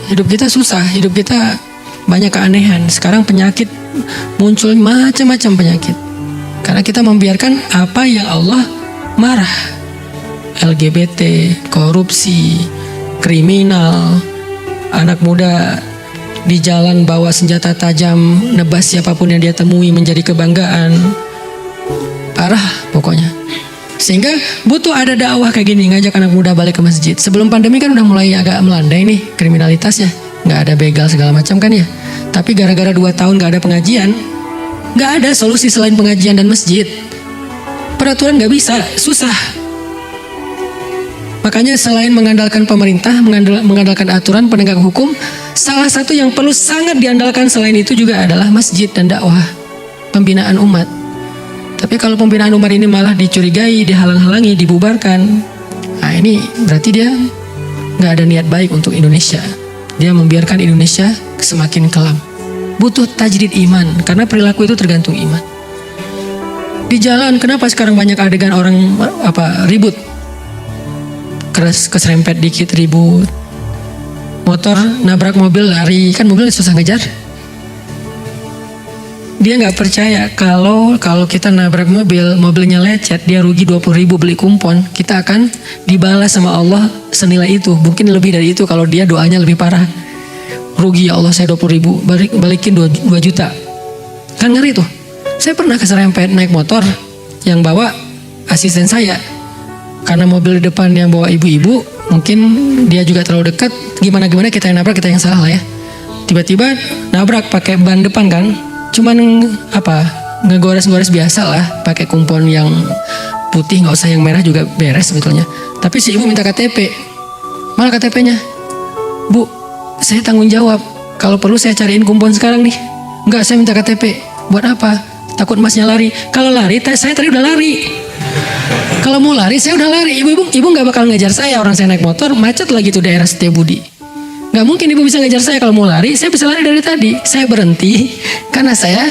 hidup kita susah, hidup kita banyak keanehan. Sekarang penyakit muncul, macam-macam penyakit, karena kita membiarkan apa yang Allah marah. LGBT, korupsi, kriminal, anak muda di jalan bawa senjata tajam, nebas siapapun yang dia temui menjadi kebanggaan. Parah pokoknya. Sehingga butuh ada dakwah kayak gini, ngajak anak muda balik ke masjid. Sebelum pandemi kan udah mulai agak melandai nih kriminalitasnya, nggak ada begal segala macam kan ya. Tapi gara-gara 2 tahun nggak ada pengajian, nggak ada solusi selain pengajian dan masjid. Peraturan nggak bisa, susah. Makanya selain mengandalkan pemerintah, mengandalkan aturan penegak hukum, salah satu yang perlu sangat diandalkan selain itu juga adalah masjid dan dakwah, pembinaan umat. Tapi kalau pembinaan umat ini malah dicurigai, dihalang-halangi, dibubarkan, nah ini berarti dia nggak ada niat baik untuk Indonesia. Dia membiarkan Indonesia semakin kelam. Butuh tajdid iman, karena perilaku itu tergantung iman. Di jalan, kenapa sekarang banyak adegan orang ribut? Keserempet dikit ribut, motor nabrak mobil lari, kan mobil susah ngejar. Dia nggak percaya kalau kita nabrak mobilnya lecet, dia rugi 20.000 beli kumpon, kita akan dibalas sama Allah senilai itu, mungkin lebih dari itu kalau dia doanya lebih parah. Rugi ya Allah saya 20.000, balikin 2 juta, kan ngeri tuh. Saya pernah keserempet naik motor, yang bawa asisten saya. Karena mobil di depan yang bawa ibu-ibu, mungkin dia juga terlalu dekat. Gimana kita yang nabrak, kita yang salah lah ya. Tiba-tiba nabrak pakai ban depan kan, cuman ngegores-gores biasa lah, pakai kumpon yang putih, nggak usah yang merah juga beres sebetulnya. Tapi si ibu minta KTP, mana KTP-nya? Bu, saya tanggung jawab. Kalau perlu saya cariin kumpon sekarang nih. Enggak, saya minta KTP. Buat apa? Takut masnya lari. Kalau lari, saya tadi udah lari. Kalau mau lari, saya udah lari. Ibu nggak bakal ngejar saya. Orang saya naik motor, macet lagi tuh daerah Setiabudi. Nggak mungkin ibu bisa ngejar saya. Kalau mau lari, saya bisa lari dari tadi. Saya berhenti karena saya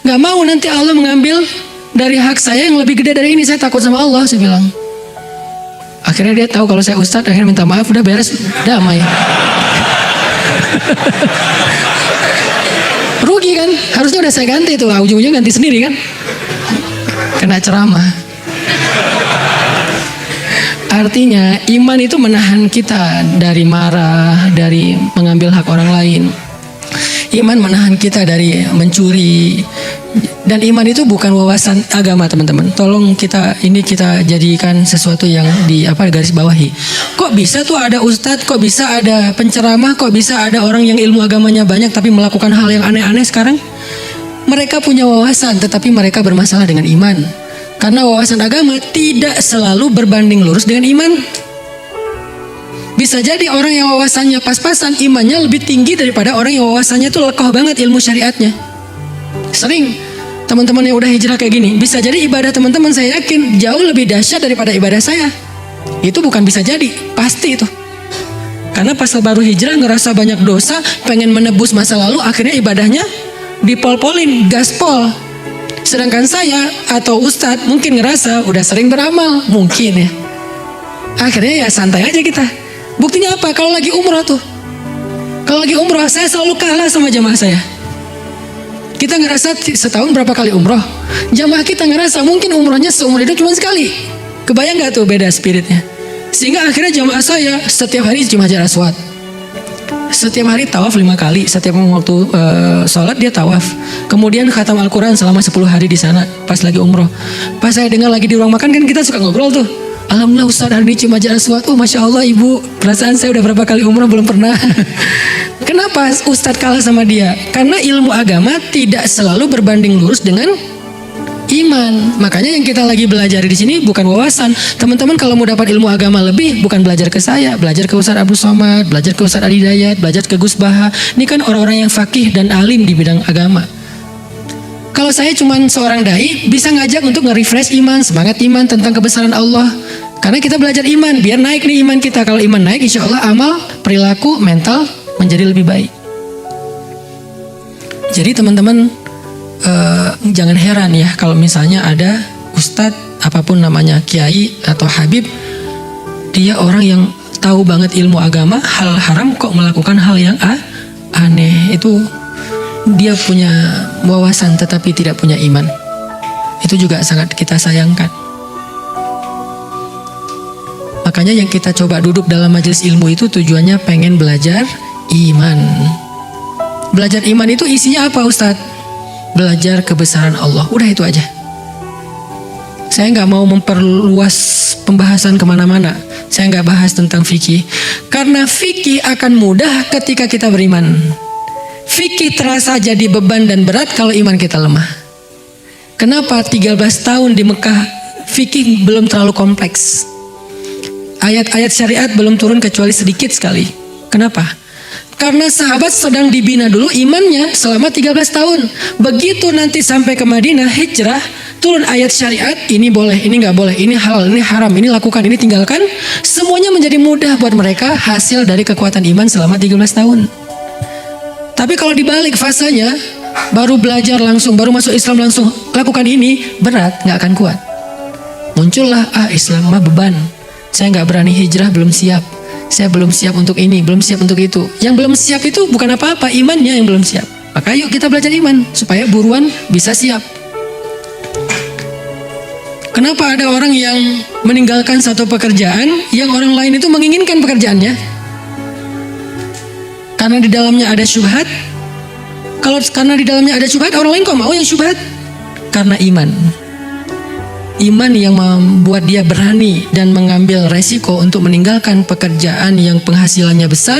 nggak mau nanti Allah mengambil dari hak saya yang lebih gede dari ini. Saya takut sama Allah, saya bilang. Akhirnya dia tahu kalau saya ustadz, akhirnya minta maaf, udah beres, damai. Rugi kan? Harusnya udah saya ganti tuh, ujung-ujungnya ganti sendiri kan? Kena ceramah. Artinya iman itu menahan kita dari marah, dari mengambil hak orang lain. Iman menahan kita dari mencuri. Dan iman itu bukan wawasan agama, teman-teman. Tolong kita jadikan sesuatu yang garis bawahi. Kok bisa tuh ada ustadz, kok bisa ada penceramah, kok bisa ada orang yang ilmu agamanya banyak tapi melakukan hal yang aneh-aneh sekarang? Mereka punya wawasan, tetapi mereka bermasalah dengan iman. Karena wawasan agama tidak selalu berbanding lurus dengan iman. Bisa jadi orang yang wawasannya pas-pasan, imannya lebih tinggi daripada orang yang wawasannya tuh lekoh banget ilmu syariatnya. Sering teman-teman yang udah hijrah kayak gini, bisa jadi ibadah teman-teman saya yakin jauh lebih dahsyat daripada ibadah saya. Itu bukan bisa jadi, pasti itu. Karena pas baru hijrah ngerasa banyak dosa, pengen menebus masa lalu, akhirnya ibadahnya dipol-polin, gaspol. Sedangkan saya atau Ustadz mungkin ngerasa udah sering beramal, mungkin ya. Akhirnya ya santai aja kita. Buktinya apa? Kalau lagi umroh tuh. Kalau lagi umroh saya selalu kalah sama jamaah saya. Kita ngerasa setahun berapa kali umroh. Jamaah kita ngerasa mungkin umrohnya seumur hidup cuma sekali. Kebayang gak tuh beda spiritnya? Sehingga akhirnya jamaah saya setiap hari cium Hajar Aswad. Setiap hari tawaf 5 kali. Setiap waktu sholat dia tawaf. Kemudian khatam Al-Quran selama 10 hari di sana pas lagi umroh. Pas saya dengar lagi di ruang makan kan kita suka ngobrol tuh. Alhamdulillah Ustaz hari ini cium Hajar Aswad. Oh Masya Allah ibu, perasaan saya udah berapa kali umroh belum pernah. Kenapa Ustadz kalah sama dia? Karena ilmu agama tidak selalu berbanding lurus dengan iman. Makanya yang kita lagi belajar di sini bukan wawasan. Teman-teman kalau mau dapat ilmu agama lebih, bukan belajar ke saya, belajar ke Ustadz Abdul Somad, belajar ke Ustadz Adi Dayat, belajar ke Gus Baha. Ini kan orang-orang yang fakih dan alim di bidang agama. Kalau saya cuma seorang dai, bisa ngajak untuk nge-refresh iman, semangat iman tentang kebesaran Allah. Karena kita belajar iman, biar naik nih iman kita. Kalau iman naik, insya Allah amal, perilaku, mental menjadi lebih baik. Jadi teman-teman jangan heran ya kalau misalnya ada ustadz apapun namanya, kiai atau habib, dia orang yang tahu banget ilmu agama, hal haram kok melakukan hal yang aneh. Itu dia punya wawasan tetapi tidak punya iman. Itu juga sangat kita sayangkan. Makanya yang kita coba duduk dalam majelis ilmu itu tujuannya pengen belajar iman. Belajar iman itu isinya apa Ustadz? Belajar kebesaran Allah. Udah itu aja. Saya nggak mau memperluas pembahasan kemana-mana. Saya nggak bahas tentang fikih. Karena fikih akan mudah ketika kita beriman. Fikih terasa jadi beban dan berat kalau iman kita lemah. Kenapa 13 tahun di Mekah fikih belum terlalu kompleks? Ayat-ayat syariat belum turun kecuali sedikit sekali. Kenapa? Karena sahabat sedang dibina dulu imannya selama 13 tahun. Begitu nanti sampai ke Madinah hijrah, turun ayat syariat, ini boleh, ini nggak boleh, ini halal, ini haram, ini lakukan, ini tinggalkan. Semuanya menjadi mudah buat mereka, hasil dari kekuatan iman selama 13 tahun. Tapi kalau dibalik fasanya, baru belajar langsung, baru masuk Islam langsung, lakukan ini, berat, nggak akan kuat. Muncullah, Islam mah beban. Saya nggak berani hijrah, belum siap. Saya belum siap untuk ini, belum siap untuk itu. Yang belum siap itu bukan apa-apa, imannya yang belum siap. Maka yuk kita belajar iman supaya buruan bisa siap. Kenapa ada orang yang meninggalkan satu pekerjaan yang orang lain itu menginginkan pekerjaannya? Karena di dalamnya ada syubhat. Karena di dalamnya ada syubhat, orang lain kok mau yang syubhat? Karena iman. Iman yang membuat dia berani dan mengambil resiko untuk meninggalkan pekerjaan yang penghasilannya besar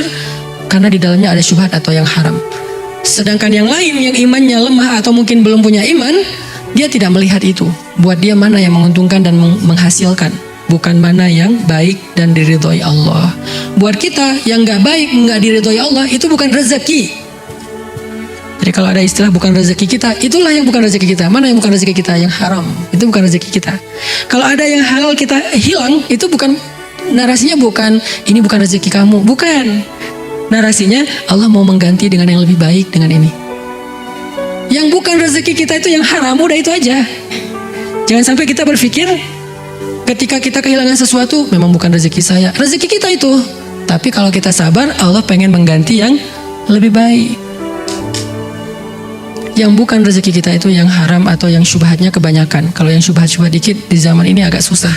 karena di dalamnya ada syubhat atau yang haram. Sedangkan yang lain yang imannya lemah atau mungkin belum punya iman, dia tidak melihat itu. Buat dia mana yang menguntungkan dan menghasilkan, bukan mana yang baik dan diridhoi Allah. Buat kita yang nggak baik, nggak diridhoi Allah, itu bukan rezeki. Jadi kalau ada istilah bukan rezeki kita, itulah yang bukan rezeki kita. Mana yang bukan rezeki kita? Yang haram, itu bukan rezeki kita. Kalau ada yang halal kita hilang, itu bukan, narasinya bukan ini bukan rezeki kamu, bukan. Narasinya Allah mau mengganti dengan yang lebih baik dengan ini. Yang bukan rezeki kita itu yang haram, udah itu aja. Jangan sampai kita berpikir ketika kita kehilangan sesuatu memang bukan rezeki saya, rezeki kita itu. Tapi kalau kita sabar, Allah pengen mengganti yang lebih baik. Yang bukan rezeki kita itu yang haram atau yang syubhatnya kebanyakan. Kalau yang syubhat-syubhat dikit di zaman ini agak susah.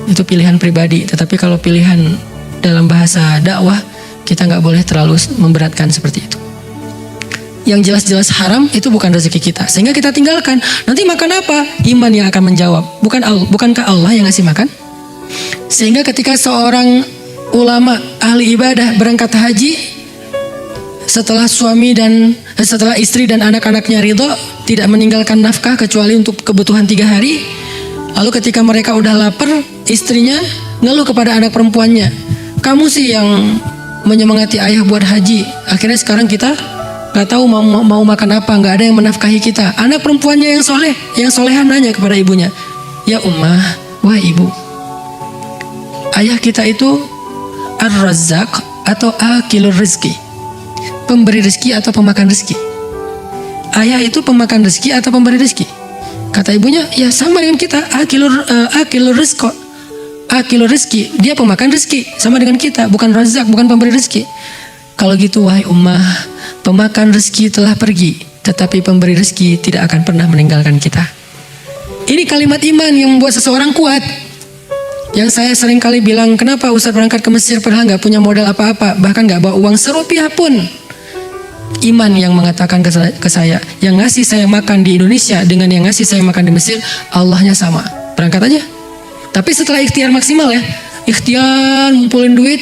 Itu pilihan pribadi. Tetapi kalau pilihan dalam bahasa dakwah, kita nggak boleh terlalu memberatkan seperti itu. Yang jelas-jelas haram itu bukan rezeki kita, sehingga kita tinggalkan. Nanti makan apa? Iman yang akan menjawab. Bukankah Allah yang ngasih makan? Sehingga ketika seorang ulama ahli ibadah berangkat haji, setelah istri dan anak-anaknya ridho, tidak meninggalkan nafkah kecuali untuk kebutuhan 3 hari. Lalu ketika mereka udah lapar, istrinya ngeluh kepada anak perempuannya, kamu sih yang menyemangati ayah buat haji. Akhirnya sekarang kita gak tahu mau makan apa, gak ada yang menafkahi kita. Anak perempuannya yang soleha nanya kepada ibunya, ya ummah, wah ibu, ayah kita itu Ar-Razzaq atau Akilur Rizki, pemberi rezeki atau pemakan rezeki. Ayah itu pemakan rezeki atau pemberi rezeki? Kata ibunya, ya sama dengan kita, Akilur Rizqo, Akilur Rizki, dia pemakan rezeki, sama dengan kita, bukan Razzaq, bukan pemberi rezeki. Kalau gitu wahai ummah, pemakan rezeki telah pergi, tetapi pemberi rezeki tidak akan pernah meninggalkan kita. Ini kalimat iman yang membuat seseorang kuat. Yang saya sering kali bilang, kenapa Ustaz berangkat ke Mesir padahal nggak punya modal apa-apa, bahkan nggak bawa uang serupiah pun. Iman yang mengatakan ke saya, yang ngasih saya makan di Indonesia dengan yang ngasih saya makan di Mesir, Allahnya sama. Berangkat aja. Tapi setelah ikhtiar maksimal ya, ikhtiar ngumpulin duit,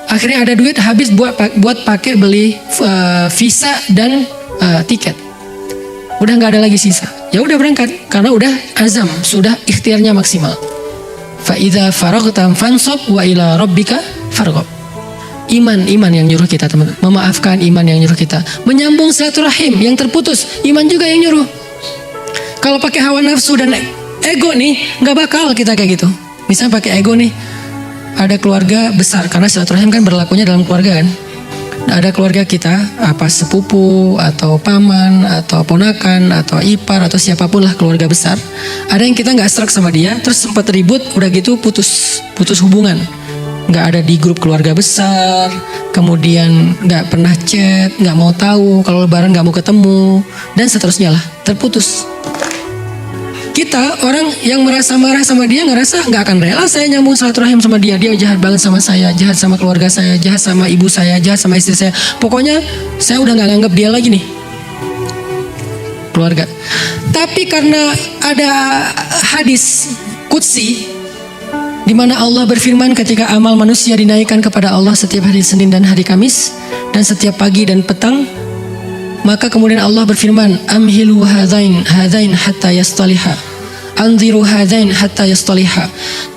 akhirnya ada duit habis buat pakai beli visa dan tiket. Udah nggak ada lagi sisa. Ya udah berangkat karena udah azam, sudah ikhtiarnya maksimal. Fa idza faraghta fansab wa ila rabbika farghab. Iman yang nyuruh kita, teman-teman. Memaafkan, iman yang nyuruh kita. Menyambung silaturahim yang terputus, iman juga yang nyuruh. Kalau pakai hawa nafsu dan ego nih, nggak bakal kita kayak gitu. Misalnya pakai ego nih, ada keluarga besar, karena silaturahim kan berlakunya dalam keluarga kan. Ada keluarga kita, apa sepupu atau paman atau ponakan atau ipar atau siapapun lah keluarga besar. Ada yang kita nggak serak sama dia, terus sempat ribut, udah gitu putus hubungan. Nggak ada di grup keluarga besar, kemudian nggak pernah chat, nggak mau tahu, kalau lebaran nggak mau ketemu, dan seterusnya lah, terputus. Kita orang yang merasa marah sama dia ngerasa nggak akan rela saya nyambung silaturahim sama dia. Dia jahat banget sama saya, jahat sama keluarga saya, jahat sama ibu saya, jahat sama istri saya. Pokoknya saya udah nggak nganggap dia lagi nih keluarga. Tapi karena ada hadis qudsi di mana Allah berfirman ketika amal manusia dinaikkan kepada Allah setiap hari Senin dan hari Kamis dan setiap pagi dan petang, maka kemudian Allah berfirman, amhilu hadain hatta yastaliha, anziru hadain hatta yastaliha.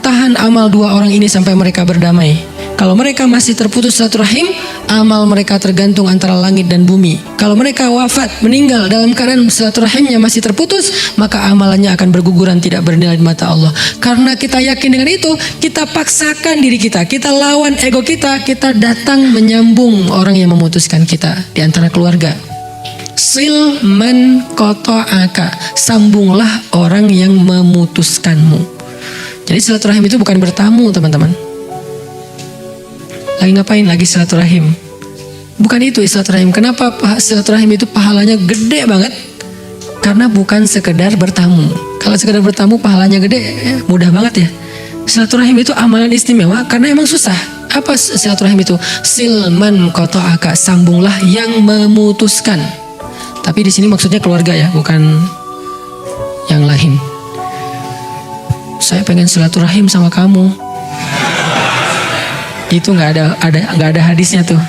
Tahan amal dua orang ini sampai mereka berdamai. Kalau mereka masih terputus silaturahim, amal mereka tergantung antara langit dan bumi. Kalau mereka wafat, meninggal dalam keadaan silaturahimnya masih terputus, maka amalannya akan berguguran, tidak bernilai di mata Allah. Karena kita yakin dengan itu, kita paksakan diri kita, kita lawan ego kita, kita datang menyambung orang yang memutuskan kita di antara keluarga. Sil man qata'aka, sambunglah orang yang memutuskanmu. Jadi silaturahim itu bukan bertamu, teman-teman. Lagi ngapain? Lagi silaturahim. Bukan itu silaturahim. Kenapa silaturahim itu pahalanya gede banget? Karena bukan sekedar bertamu. Kalau sekedar bertamu pahalanya gede, mudah banget ya. Silaturahim itu amalan istimewa karena emang susah. Apa silaturahim itu? Silman qata'aka, sambunglah yang memutuskan. Tapi di sini maksudnya keluarga ya, bukan yang lain. Saya pengen silaturahim sama kamu. Itu nggak ada hadisnya tuh.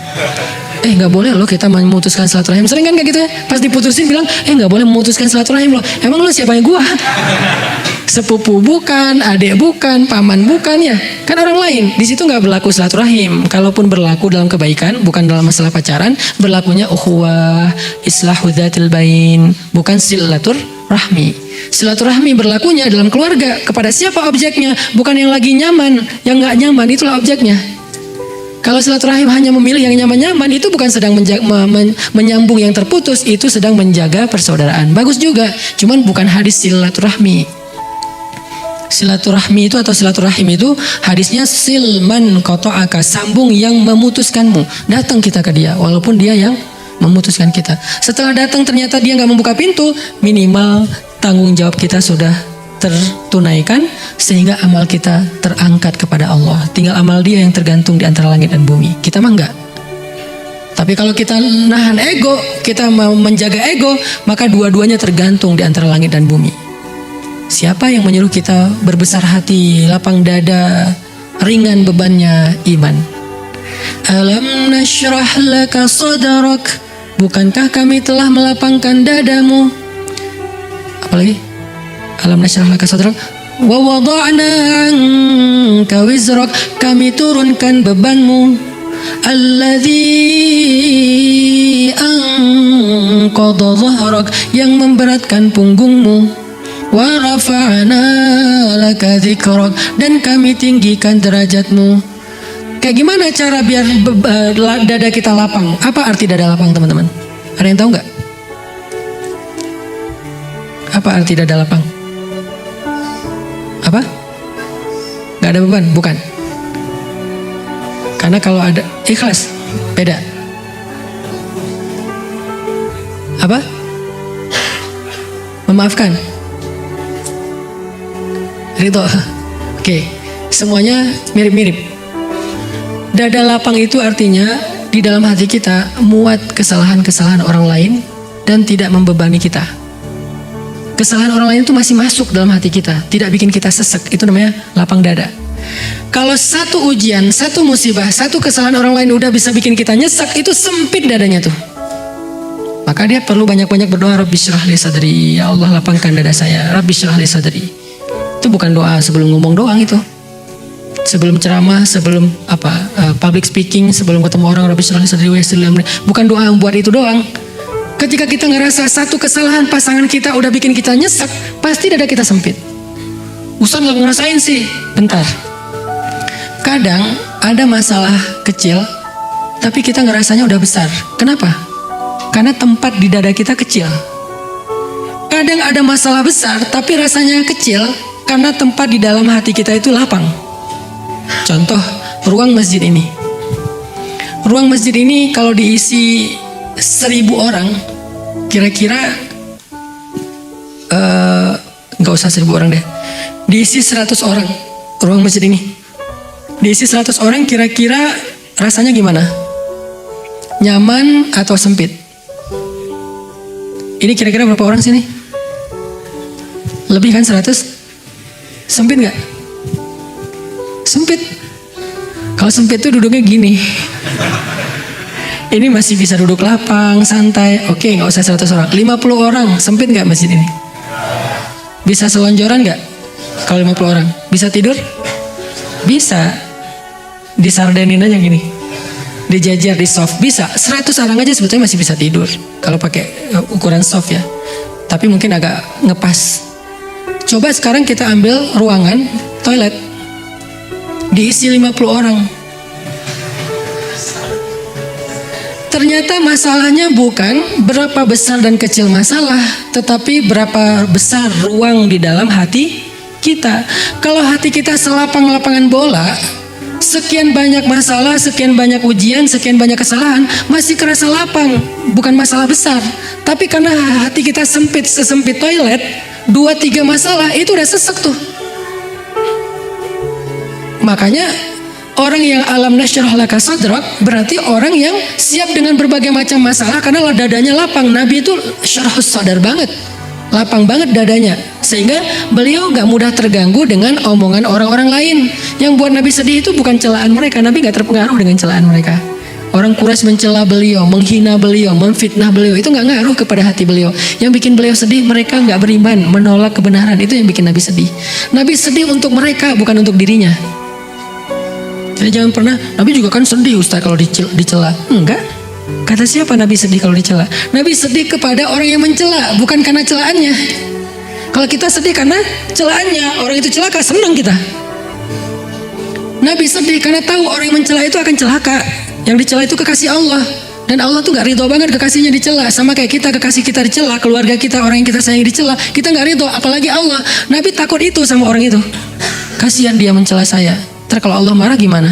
Nggak boleh loh kita memutuskan silaturahim. Sering kan kayak gitu ya, pas diputusin bilang nggak boleh memutuskan silaturahim loh. Emang lo siapa yang gua? Sepupu bukan, adik bukan, paman bukan ya, kan orang lain. Di situ nggak berlaku silaturahim. Kalaupun berlaku dalam kebaikan, bukan dalam masalah pacaran, berlakunya ukhuwah, islahu dzatil bain, bukan silaturahmi. Silaturahmi berlakunya dalam keluarga. Kepada siapa objeknya? Bukan yang lagi nyaman, yang nggak nyaman itulah objeknya. Kalau silaturahim hanya memilih yang nyaman-nyaman, itu bukan sedang menyambung yang terputus, itu sedang menjaga persaudaraan. Bagus juga, cuman bukan hadis silaturahmi. Silaturahmi itu atau silaturahim itu hadisnya silman qata'aka, sambung yang memutuskanmu. Datang kita ke dia, walaupun dia yang memutuskan kita. Setelah datang ternyata dia nggak membuka pintu, minimal tanggung jawab kita sudah tertunaikan sehingga amal kita terangkat kepada Allah. Tinggal amal dia yang tergantung di antara langit dan bumi. Kita mah enggak. Tapi kalau kita nahan ego, kita mau menjaga ego, maka dua-duanya tergantung di antara langit dan bumi. Siapa yang menyuruh kita berbesar hati, lapang dada, ringan bebannya? Iman. Alam nashrah laka sadrak, bukankah kami telah melapangkan dadamu? Apalagi? Alam nashrah laka sadrak wa wada'na anka wizrak, kami turunkan bebanmu. Alladzi anqadha dhahrak, yang memberatkan punggungmu. Wa rafa'na laka dzikrak, dan kami tinggikan derajatmu. Kayak gimana cara biar dada kita lapang? Apa arti dada lapang, teman-teman? Ada yang tahu nggak? Apa arti dada lapang? Apa? Nggak ada beban? Bukan. Karena kalau ada ikhlas, beda. Apa? Memaafkan. Ridho. Oke, semuanya mirip-mirip. Dada lapang itu artinya di dalam hati kita muat kesalahan-kesalahan orang lain dan tidak membebani kita. Kesalahan orang lain itu masih masuk dalam hati kita, tidak bikin kita sesek. Itu namanya lapang dada. Kalau satu ujian, satu musibah, satu kesalahan orang lain udah bisa bikin kita nyesek, itu sempit dadanya tuh. Maka dia perlu banyak-banyak berdoa, Rabbi syrah li sadri, ya Allah lapangkan dada saya, Rabbi syrah li sadri. Itu bukan doa sebelum ngomong doang itu. Sebelum ceramah, sebelum public speaking, sebelum ketemu orang, Rabbi syrah li sadri wa yassir li amri. Bukan doa buat itu doang. Ketika kita ngerasa satu kesalahan pasangan kita udah bikin kita nyesek, pasti dada kita sempit. Ustaz nggak ngerasain sih, bentar. Kadang ada masalah kecil, tapi kita ngerasanya udah besar. Kenapa? Karena tempat di dada kita kecil. Kadang ada masalah besar, tapi rasanya kecil, karena tempat di dalam hati kita itu lapang. Contoh, ruang masjid ini. Ruang masjid ini kalau diisi 1000 orang, kira-kira nggak usah 1000 orang deh. Diisi 100 orang, ruang masjid ini. Diisi 100 orang, kira-kira rasanya gimana? Nyaman atau sempit? Ini kira-kira berapa orang sini? Lebih kan 100? Sempit nggak? Sempit. Kalau sempit tuh duduknya gini. Ini masih bisa duduk lapang, santai. Oke, nggak usah 100 orang. 50 orang, sempit nggak masjid ini? Bisa selonjoran nggak? Kalau 50 orang, bisa tidur? Bisa. Disardenin aja gini, dijajar di soft, bisa. 100 orang aja sebetulnya masih bisa tidur kalau pakai ukuran soft ya. Tapi mungkin agak ngepas. Coba sekarang kita ambil ruangan toilet, diisi 50 orang. Ternyata masalahnya bukan berapa besar dan kecil masalah, tetapi berapa besar ruang di dalam hati kita. Kalau hati kita selapang-lapangan bola, sekian banyak masalah, sekian banyak ujian, sekian banyak kesalahan, masih kerasa lapang, bukan masalah besar. Tapi karena hati kita sempit, sesempit toilet, 2-3 masalah, itu udah sesek tuh. Makanya orang yang alam nasyrah laka sadrak berarti orang yang siap dengan berbagai macam masalah, karena dadanya lapang. Nabi itu syarhus sadar banget, lapang banget dadanya, sehingga beliau gak mudah terganggu dengan omongan orang-orang lain. Yang buat Nabi sedih itu bukan celaan mereka. Nabi gak terpengaruh dengan celaan mereka. Orang Quraisy mencela beliau, menghina beliau, memfitnah beliau, itu gak ngaruh kepada hati beliau. Yang bikin beliau sedih, mereka gak beriman, menolak kebenaran. Itu yang bikin Nabi sedih. Nabi sedih untuk mereka, bukan untuk dirinya. Jadi jangan pernah, Nabi juga kan sedih Ustaz kalau dicela. Enggak. Kata siapa Nabi sedih kalau dicela? Nabi sedih kepada orang yang mencela, bukan karena celaannya. Kalau kita sedih karena celaannya, orang itu celaka, senang kita. Nabi sedih karena tahu orang yang mencela itu akan celaka. Yang dicela itu kekasih Allah. Dan Allah tuh gak ridho banget kekasihnya dicela. Sama kayak kita, kekasih kita dicela, keluarga kita, orang yang kita sayang dicela, kita gak ridho, apalagi Allah. Nabi takut itu sama orang itu. Kasihan dia mencela saya, ntar kalau Allah marah gimana?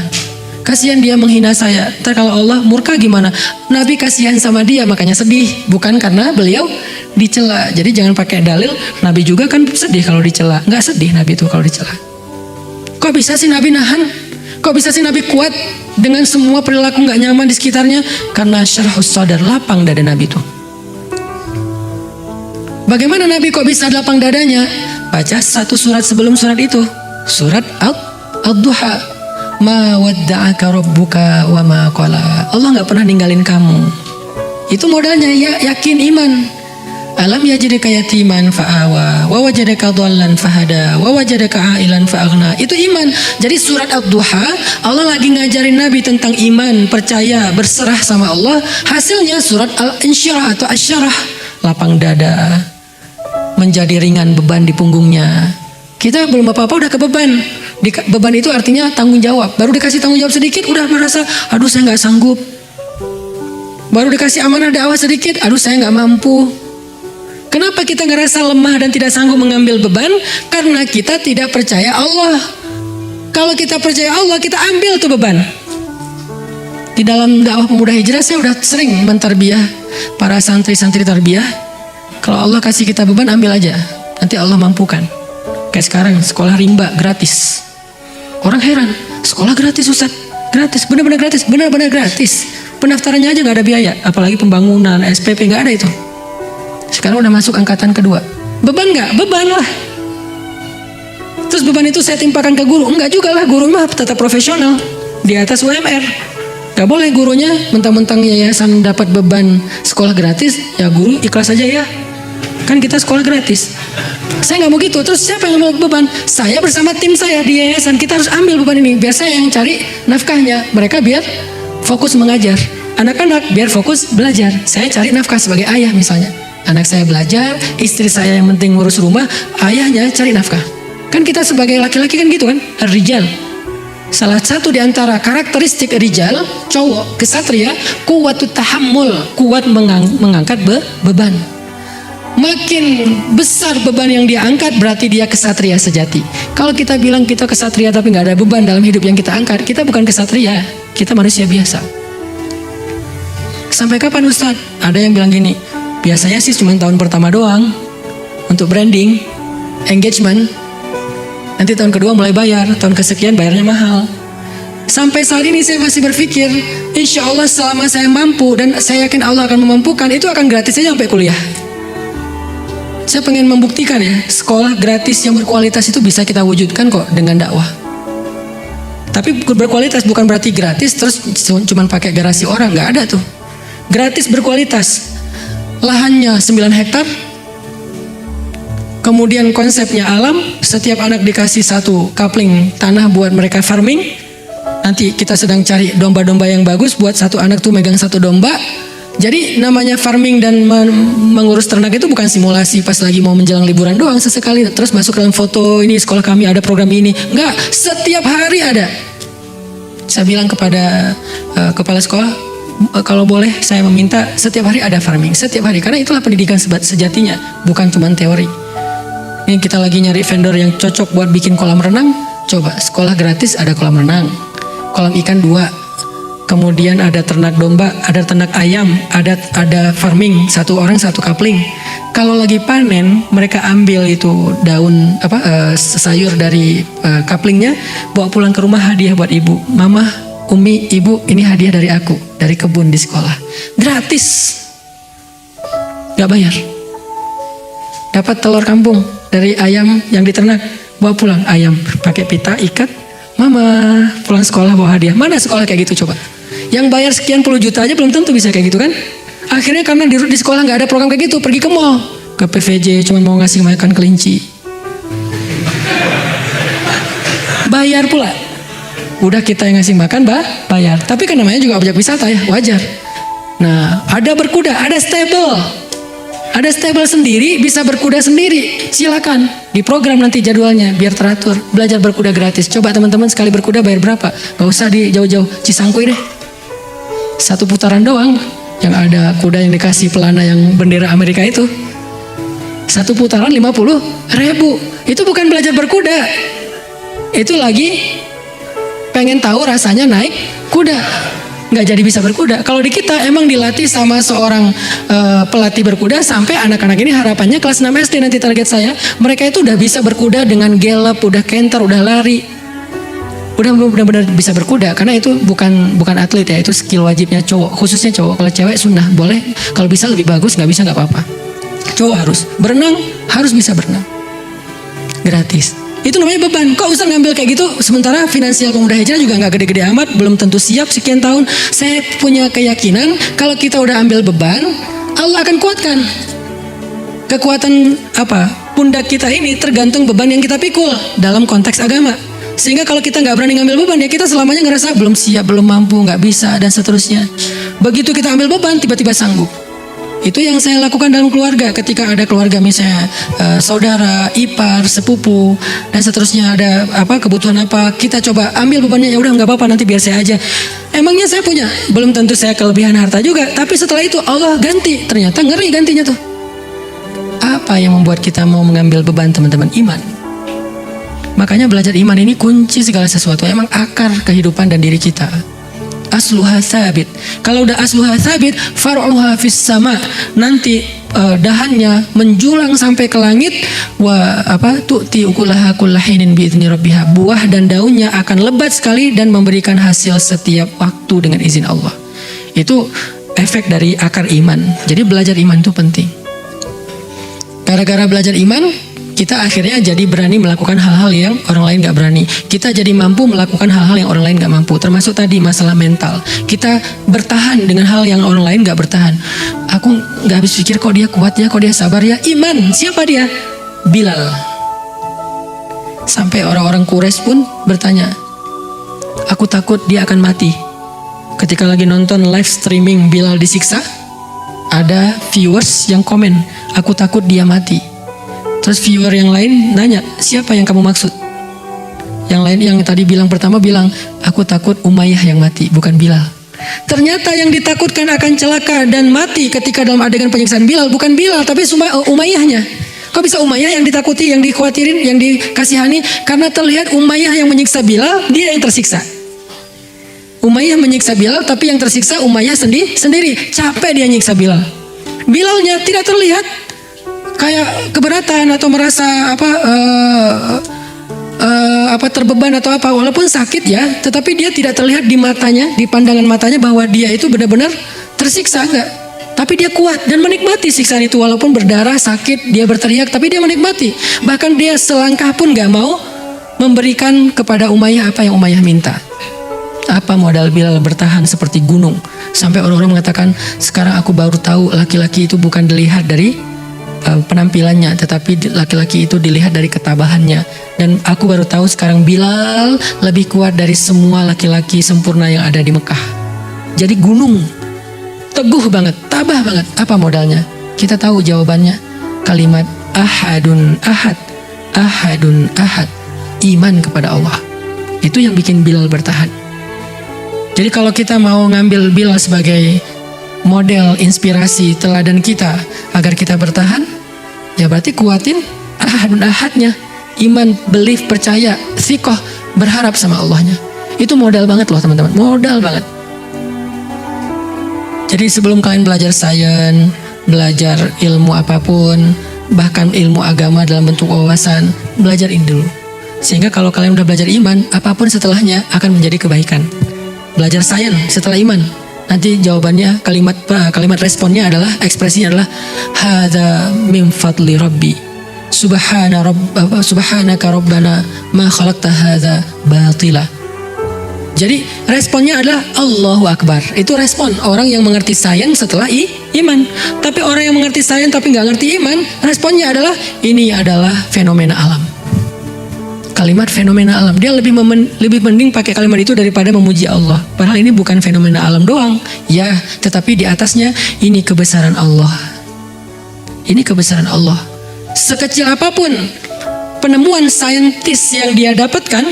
Kasihan dia menghina saya, ntar kalau Allah murka gimana? Nabi kasihan sama dia, makanya sedih. Bukan karena beliau dicela. Jadi jangan pakai dalil, Nabi juga kan sedih kalau dicela. Nggak sedih Nabi itu kalau dicela. Kok bisa sih Nabi nahan? Kok bisa sih Nabi kuat dengan semua perilaku nggak nyaman di sekitarnya? Karena syarhus sadar, lapang dada Nabi itu. Bagaimana Nabi kok bisa lapang dadanya? Baca satu surat sebelum surat itu, surat Ad-Duha. Ma wadda'aka rabbuka wa ma qala. Allah gak pernah ninggalin kamu. Itu modalnya, ya, yakin, iman. Alam yajidaka yatiman fa'awa wa wajadaka dhallan fahada wa wajadaka ailan fa'aghna. Itu iman. Jadi surat Ad-Duha, Allah lagi ngajarin Nabi tentang iman, percaya, berserah sama Allah. Hasilnya surat Al-Insyirah atau Asyarah, lapang dada, menjadi ringan beban di punggungnya. Kita belum apa-apa udah kebeban. Beban itu artinya tanggung jawab. Baru dikasih tanggung jawab sedikit udah merasa, aduh saya nggak sanggup. Baru dikasih amanah dakwah sedikit, aduh saya nggak mampu. Kenapa kita ngerasa lemah dan tidak sanggup mengambil beban? Karena kita tidak percaya Allah. Kalau kita percaya Allah, kita ambil tuh beban. Di dalam dakwah pemuda hijrah saya udah sering mentarbiyah para santri-santri tarbiyah. Kalau Allah kasih kita beban, ambil aja. Nanti Allah mampukan. Kayak sekarang sekolah rimba gratis. Orang heran, sekolah gratis Ustaz, gratis, benar-benar gratis, benar-benar gratis. Pendaftarannya aja nggak ada biaya, apalagi pembangunan, SPP nggak ada itu. Sekarang udah masuk angkatan kedua. Beban nggak? Beban lah. Terus beban itu saya timpakan ke guru? Enggak juga lah, guru mah tetap profesional di atas UMR. Gak boleh gurunya mentang-mentang yayasan dapat beban sekolah gratis, ya guru ikhlas aja ya. Kan kita sekolah gratis. Saya nggak mau gitu. Terus siapa yang mau beban? Saya bersama tim saya di yayasan, kita harus ambil beban ini. Biar saya yang cari nafkahnya. Mereka biar fokus mengajar. Anak-anak biar fokus belajar. Saya cari nafkah sebagai ayah misalnya. Anak saya belajar, istri saya yang penting ngurus rumah, ayahnya cari nafkah. Kan kita sebagai laki-laki kan gitu kan, rijal. Salah satu di antara karakteristik rijal, cowok, kesatria, kuwatut tahammul, kuat mengangkat beban. Makin besar beban yang dia angkat, berarti dia kesatria sejati. Kalau kita bilang kita kesatria tapi nggak ada beban dalam hidup yang kita angkat, kita bukan kesatria, kita manusia biasa. Sampai kapan Ustadz? Ada yang bilang gini, biasanya sih cuma tahun pertama doang untuk branding, engagement. Nanti tahun kedua mulai bayar, tahun kesekian bayarnya mahal. Sampai saat ini saya masih berpikir, insya Allah selama saya mampu dan saya yakin Allah akan memampukan, itu akan gratis saja sampai kuliah. Saya pengen membuktikan ya, sekolah gratis yang berkualitas itu bisa kita wujudkan kok dengan dakwah. Tapi berkualitas bukan berarti gratis terus cuma pakai garasi orang, nggak ada tuh. Gratis berkualitas, lahannya 9 hektar. Kemudian konsepnya alam, setiap anak dikasih 1 kapling tanah buat mereka farming. Nanti kita sedang cari domba-domba yang bagus buat 1 anak tuh megang 1 domba. Jadi namanya farming dan mengurus ternak itu bukan simulasi pas lagi mau menjelang liburan doang sesekali. Terus masuk dalam foto, ini sekolah kami ada program ini. Enggak, setiap hari ada. Saya bilang kepada kepala sekolah, kalau boleh saya meminta setiap hari ada farming. Setiap hari, karena itulah pendidikan sejatinya, bukan cuma teori. Ini kita lagi nyari vendor yang cocok buat bikin kolam renang. Coba sekolah gratis ada kolam renang, kolam ikan 2. Kemudian ada ternak domba, ada ternak ayam, ada farming, 1 orang 1 kapling. Kalau lagi panen, mereka ambil itu daun sayur dari kaplingnya, bawa pulang ke rumah hadiah buat ibu. Mama, Umi, ibu, ini hadiah dari aku, dari kebun di sekolah. Gratis, gak bayar. Dapat telur kampung dari ayam yang diternak, bawa pulang ayam, pakai pita ikat, mama pulang sekolah bawa hadiah. Mana sekolah kayak gitu coba? Yang bayar sekian puluh juta aja belum tentu bisa kayak gitu kan? Akhirnya karena di sekolah nggak ada program kayak gitu, pergi ke mall, ke PVJ cuma mau ngasih makan kelinci, bayar pula. Udah kita yang ngasih makan bayar. Tapi kan namanya juga objek wisata ya, wajar. Nah, ada berkuda, ada stable. Ada stable sendiri, bisa berkuda sendiri. Silakan diprogram nanti jadwalnya biar teratur. Belajar berkuda gratis. Coba teman-teman sekali berkuda bayar berapa? Gak usah di jauh-jauh, Cisangkuy deh. 1 putaran doang. Yang ada kuda yang dikasih pelana yang bendera Amerika itu. 1 putaran 50.000. Itu bukan belajar berkuda. Itu lagi pengen tahu rasanya naik kuda. Nggak jadi bisa berkuda. Kalau di kita emang dilatih sama seorang pelatih berkuda sampai anak-anak ini harapannya kelas 6 SD nanti target saya, mereka itu udah bisa berkuda dengan gallop, udah canter, udah lari, udah benar-benar bisa berkuda. Karena itu bukan atlet ya, itu skill wajibnya cowok, khususnya cowok. Kalau cewek sunnah boleh, kalau bisa lebih bagus, nggak bisa nggak apa-apa. Cowok harus berenang, harus bisa berenang gratis. Itu namanya beban. Kok Ustaz ngambil kayak gitu? Sementara finansial pemuda hijrah juga nggak gede-gede amat, belum tentu siap sekian tahun. Saya punya keyakinan kalau kita udah ambil beban, Allah akan kuatkan. Kekuatan pundak kita ini tergantung beban yang kita pikul dalam konteks agama. Sehingga kalau kita nggak berani ngambil beban, ya kita selamanya ngerasa belum siap, belum mampu, nggak bisa dan seterusnya. Begitu kita ambil beban, tiba-tiba sanggup. Itu yang saya lakukan dalam keluarga. Ketika ada keluarga misalnya saudara, ipar, sepupu dan seterusnya, ada kebutuhan apa, kita coba ambil bebannya. Ya udah nggak apa-apa, nanti biar saya aja. Emangnya saya punya? Belum tentu saya kelebihan harta juga. Tapi setelah itu Allah ganti. Ternyata ngeri gantinya tuh. Apa yang membuat kita mau mengambil beban, teman-teman? Iman. Makanya belajar iman ini kunci segala sesuatu. Emang akar kehidupan dan diri kita. Asluha sabit. Kalau udah asluha sabit, far'uha fis sama. Nanti dahannya menjulang sampai ke langit. Tu'ti ukulaha kullahinin bi'izni rabbiha. Buah dan daunnya akan lebat sekali dan memberikan hasil setiap waktu dengan izin Allah. Itu efek dari akar iman. Jadi belajar iman itu penting. Gara-gara belajar iman, kita akhirnya jadi berani melakukan hal-hal yang orang lain gak berani. Kita jadi mampu melakukan hal-hal yang orang lain gak mampu. Termasuk tadi masalah mental. Kita bertahan dengan hal yang orang lain gak bertahan. Aku gak habis pikir, kok dia kuat ya, kok dia sabar ya. Iman. Siapa dia? Bilal. Sampai orang-orang Quraisy pun bertanya, aku takut dia akan mati. Ketika lagi nonton live streaming Bilal disiksa, ada viewers yang komen, aku takut dia mati. Terus viewer yang lain nanya, siapa yang kamu maksud? Yang lain yang tadi pertama bilang, aku takut Umayyah yang mati, bukan Bilal. Ternyata yang ditakutkan akan celaka dan mati ketika dalam adegan penyiksaan Bilal bukan Bilal, tapi Umayyahnya. Kok bisa Umayyah yang ditakuti, yang dikhawatirin, yang dikasihani? Karena terlihat Umayyah yang menyiksa Bilal, dia yang tersiksa. Umayyah menyiksa Bilal, tapi yang tersiksa Umayyah sendiri. Capek dia nyiksa Bilal. Bilalnya tidak terlihat kayak keberatan atau merasa terbeban atau apa, walaupun sakit ya, tetapi dia tidak terlihat di matanya, di pandangan matanya bahwa dia itu benar-benar tersiksa, enggak. Tapi dia kuat dan menikmati siksaan itu, walaupun berdarah, sakit, dia berteriak, tapi dia menikmati. Bahkan dia selangkah pun gak mau memberikan kepada Umayyah apa yang Umayyah minta. Apa modal Bilal bertahan seperti gunung, sampai orang-orang mengatakan, sekarang aku baru tahu laki-laki itu bukan dilihat dari penampilannya, tetapi laki-laki itu dilihat dari ketabahannya. Dan aku baru tahu sekarang Bilal lebih kuat dari semua laki-laki sempurna yang ada di Mekah. Jadi gunung, teguh banget, tabah banget. Apa modalnya? Kita tahu jawabannya. Kalimat ahadun ahad, ahadun ahad. Iman kepada Allah. Itu yang bikin Bilal bertahan. Jadi kalau kita mau ngambil Bilal sebagai model, inspirasi, teladan kita agar kita bertahan, ya berarti kuatin ahadun ahadnya. Iman, belief, percaya, thiqah, berharap sama Allahnya. Itu modal banget loh teman-teman, modal banget. Jadi sebelum kalian belajar sains, belajar ilmu apapun, bahkan ilmu agama dalam bentuk wawasan, belajar ini dulu. Sehingga kalau kalian udah belajar iman, apapun setelahnya akan menjadi kebaikan. Belajar sains setelah iman, nanti jawabannya, kalimat responnya adalah, ekspresinya adalah hadza min fadli rabbi subhanaka rabbana ma khalaqta hadza batila. Jadi responnya adalah Allahu Akbar. Itu respon orang yang mengerti sains setelah iman. Tapi orang yang mengerti sains tapi nggak ngerti iman, responnya adalah ini adalah fenomena alam. Kalimat fenomena alam, dia lebih mending pakai kalimat itu daripada memuji Allah. Padahal ini bukan fenomena alam doang, ya, tetapi di atasnya ini kebesaran Allah. Ini kebesaran Allah. Sekecil apapun penemuan saintis yang dia dapatkan,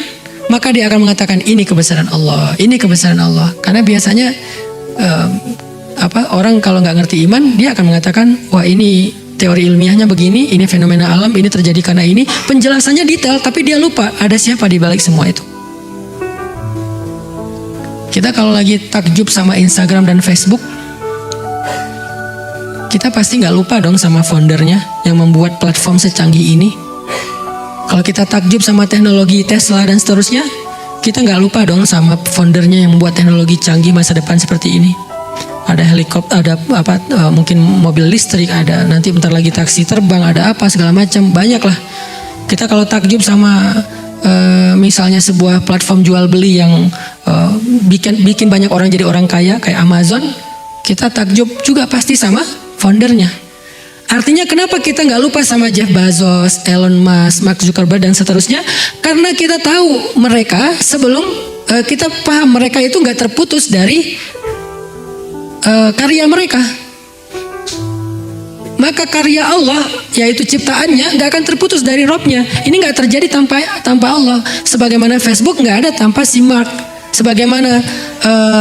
maka dia akan mengatakan ini kebesaran Allah, ini kebesaran Allah. Karena biasanya orang kalau nggak ngerti iman, dia akan mengatakan, wah ini teori ilmiahnya begini, ini fenomena alam, ini terjadi karena ini. Penjelasannya detail, tapi dia lupa ada siapa di balik semua itu. Kita kalau lagi takjub sama Instagram dan Facebook, kita pasti nggak lupa dong sama foundernya yang membuat platform secanggih ini. Kalau kita takjub sama teknologi Tesla dan seterusnya, kita nggak lupa dong sama foundernya yang membuat teknologi canggih masa depan seperti ini. Ada helikopter, ada mungkin mobil listrik, ada nanti bentar lagi taksi terbang, ada apa segala macam, banyak lah. Kita kalau takjub sama misalnya sebuah platform jual beli yang bikin banyak orang jadi orang kaya kayak Amazon, kita takjub juga pasti sama foundernya. Artinya kenapa kita nggak lupa sama Jeff Bezos, Elon Musk, Mark Zuckerberg dan seterusnya? Karena kita tahu mereka sebelum kita paham mereka itu nggak terputus dari karya mereka. maka karya Allah, yaitu ciptaannya, nggak akan terputus dari Robnya. Ini nggak terjadi tanpa Allah. Sebagaimana Facebook nggak ada tanpa si Mark, sebagaimana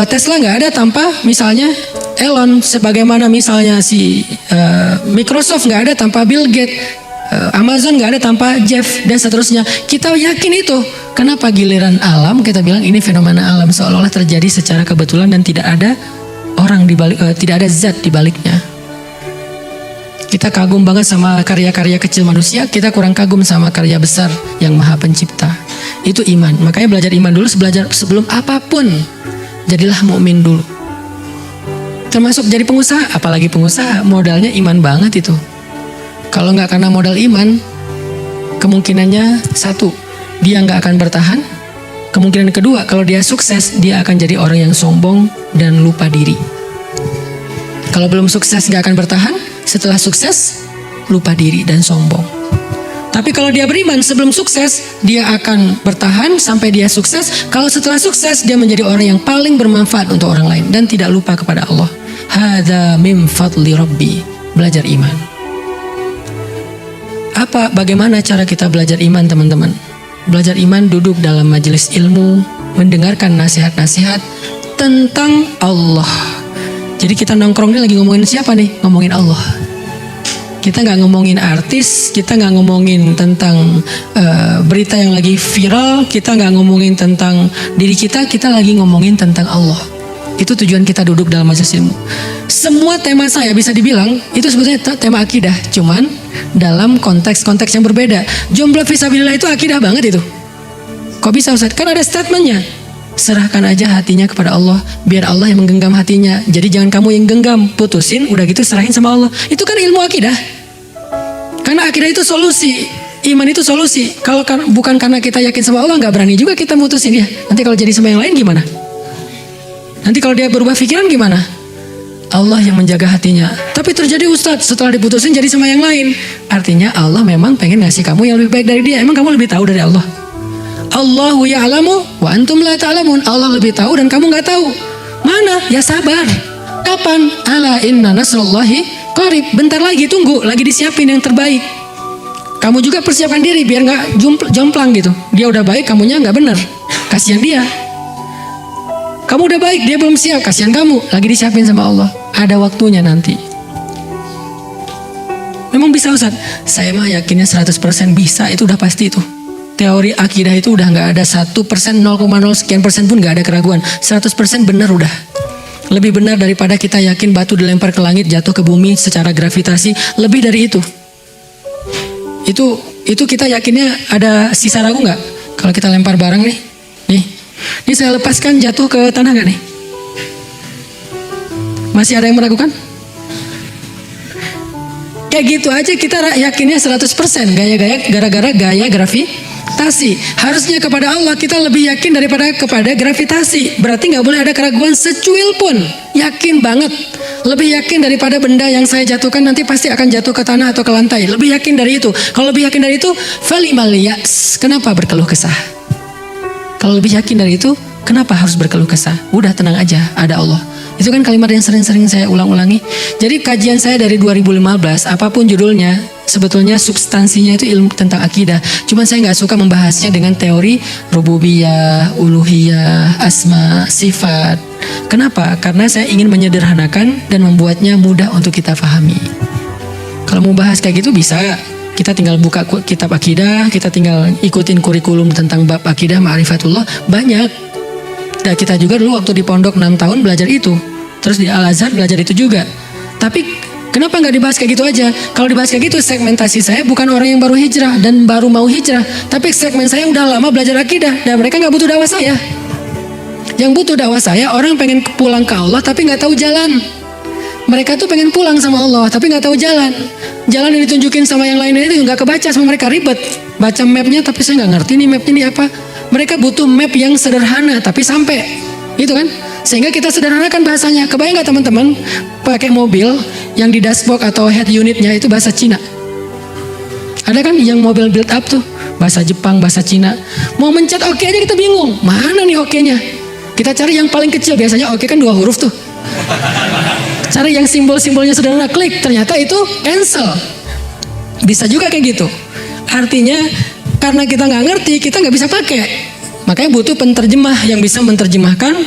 Tesla nggak ada tanpa misalnya Elon, sebagaimana misalnya si Microsoft nggak ada tanpa Bill Gates, Amazon nggak ada tanpa Jeff, dan seterusnya. Kita yakin itu. Kenapa giliran alam kita bilang ini fenomena alam, seolah-olah terjadi secara kebetulan dan tidak ada orang di balik, tidak ada zat di baliknya. Kita kagum banget sama karya-karya kecil manusia, kita kurang kagum sama karya besar yang Maha Pencipta. Itu iman. Makanya belajar iman dulu, sebelum apapun. Jadilah mukmin dulu. Termasuk jadi pengusaha, apalagi pengusaha, modalnya iman banget itu. Kalau nggak karena modal iman, kemungkinannya satu, dia nggak akan bertahan. Kemungkinan kedua, kalau dia sukses, dia akan jadi orang yang sombong dan lupa diri. Kalau belum sukses nggak akan bertahan, setelah sukses lupa diri dan sombong. Tapi kalau dia beriman sebelum sukses, dia akan bertahan sampai dia sukses. Kalau setelah sukses, dia menjadi orang yang paling bermanfaat untuk orang lain dan tidak lupa kepada Allah. Hadza min fadli Rabbi. Belajar iman. Bagaimana cara kita belajar iman, teman-teman? Belajar iman duduk dalam majelis ilmu, mendengarkan nasihat-nasihat tentang Allah. Jadi kita nongkrong ini lagi ngomongin siapa nih? Ngomongin Allah. Kita nggak ngomongin artis, kita nggak ngomongin tentang berita yang lagi viral, kita nggak ngomongin tentang diri kita lagi ngomongin tentang Allah. Itu tujuan kita duduk dalam majelis ilmu. Semua tema saya bisa dibilang itu sebetulnya tema akidah, cuman dalam konteks-konteks yang berbeda. Jomblo fisabilillah itu akidah banget itu. Kok bisa Ustaz? Kan ada statementnya. Serahkan aja hatinya kepada Allah, biar Allah yang menggenggam hatinya. Jadi jangan kamu yang genggam, putusin, udah gitu serahin sama Allah. Itu kan ilmu akidah. Karena akidah itu solusi, iman itu solusi. Kalau bukan karena kita yakin sama Allah, nggak berani juga kita mutusin dia. Nanti kalau jadi sama yang lain gimana? Nanti kalau dia berubah pikiran gimana? Allah yang menjaga hatinya. Tapi terjadi Ustadz, setelah diputusin jadi sama yang lain. Artinya Allah memang pengen ngasih kamu yang lebih baik dari dia. Emang kamu lebih tahu dari Allah? Allahu ya'lamu wa antum la ta'lamun. Allah lebih tahu dan kamu nggak tahu. Mana? Ya sabar. Kapan? Ala inna nasrullahi qarib. Bentar lagi, tunggu. Lagi disiapin yang terbaik. Kamu juga persiapkan diri biar nggak jomplang gitu. Dia udah baik, kamunya nggak bener. Kasihan dia. Kamu udah baik, dia belum siap. Kasihan kamu. Lagi disiapin sama Allah. Ada waktunya nanti. Memang bisa Ustaz? Saya mah yakinnya 100% bisa. Itu udah pasti itu. Teori akidah itu udah nggak ada 1%, 0,0 sekian persen pun nggak ada keraguan. 100% benar udah. Lebih benar daripada kita yakin batu dilempar ke langit jatuh ke bumi secara gravitasi. Lebih dari itu. Itu kita yakinnya ada sisa ragu nggak? Kalau kita lempar barang nih, ini saya lepaskan jatuh ke tanah nggak nih? Masih ada yang meragukan? Kayak gitu aja kita yakinnya 100%. Gara-gara gaya gravitasi. Harusnya kepada Allah kita lebih yakin daripada kepada gravitasi. Berarti nggak boleh ada keraguan secuil pun. Yakin banget. Lebih yakin daripada benda yang saya jatuhkan nanti pasti akan jatuh ke tanah atau ke lantai. Lebih yakin dari itu. Kalau lebih yakin dari itu, falimal yas. Kenapa berkeluh kesah? Kalau lebih yakin dari itu, kenapa harus berkeluh kesah? Udah tenang aja, ada Allah. Itu kan kalimat yang sering-sering saya ulang-ulangi. Jadi kajian saya dari 2015, apapun judulnya, sebetulnya substansinya itu ilmu tentang akidah. Cuma saya nggak suka membahasnya dengan teori rububiyah, uluhiyah, asma, sifat. Kenapa? Karena saya ingin menyederhanakan dan membuatnya mudah untuk kita pahami. Kalau mau bahas kayak gitu bisa. Kita tinggal buka kitab akidah, kita tinggal ikutin kurikulum tentang bab akidah, ma'rifatullah, banyak. Dan kita juga dulu waktu di pondok 6 tahun belajar itu. Terus di Al-Azhar belajar itu juga. Tapi kenapa nggak dibahas kayak gitu aja? Kalau dibahas kayak gitu, segmentasi saya bukan orang yang baru hijrah dan baru mau hijrah. Tapi segmen saya udah lama belajar akidah dan mereka nggak butuh dakwah saya. Yang butuh dakwah saya orang pengen pulang ke Allah tapi nggak tahu jalan. Mereka tuh pengen pulang sama Allah tapi nggak tahu jalan. Jalan yang ditunjukin sama yang lainnya itu nggak kebaca sama mereka, ribet. Baca mapnya tapi saya nggak ngerti nih mapnya ini apa. Mereka butuh map yang sederhana tapi sampai, gitu kan? Sehingga kita sederhanakan bahasanya. Kebayang nggak teman-teman pakai mobil yang di dashboard atau head unitnya itu bahasa Cina? Ada kan yang mobil build up tuh bahasa Jepang, bahasa Cina. Mau mencet oke aja kita bingung. Mana nih oke-nya? Kita cari yang paling kecil, biasanya oke kan 2 huruf tuh. Cari yang simbol-simbolnya sederhana, klik, ternyata itu cancel. Bisa juga kayak gitu. Artinya karena kita nggak ngerti, kita nggak bisa pakai. Makanya butuh penterjemah yang bisa menerjemahkan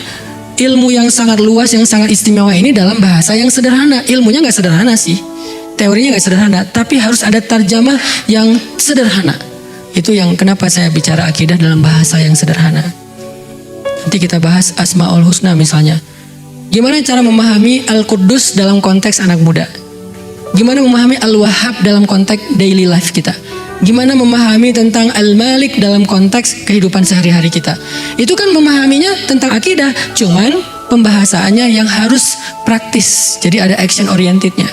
ilmu yang sangat luas, yang sangat istimewa ini dalam bahasa yang sederhana. Ilmunya nggak sederhana sih, teorinya nggak sederhana, tapi harus ada terjemah yang sederhana. Itu yang kenapa saya bicara akidah dalam bahasa yang sederhana. Nanti kita bahas Asmaul Husna misalnya. Gimana cara memahami Al-Quddus dalam konteks anak muda? Gimana memahami Al-Wahhab dalam konteks daily life kita? Gimana memahami tentang Al-Malik dalam konteks kehidupan sehari-hari kita? Itu kan memahaminya tentang akidah, cuman pembahasannya yang harus praktis. Jadi ada action orientednya.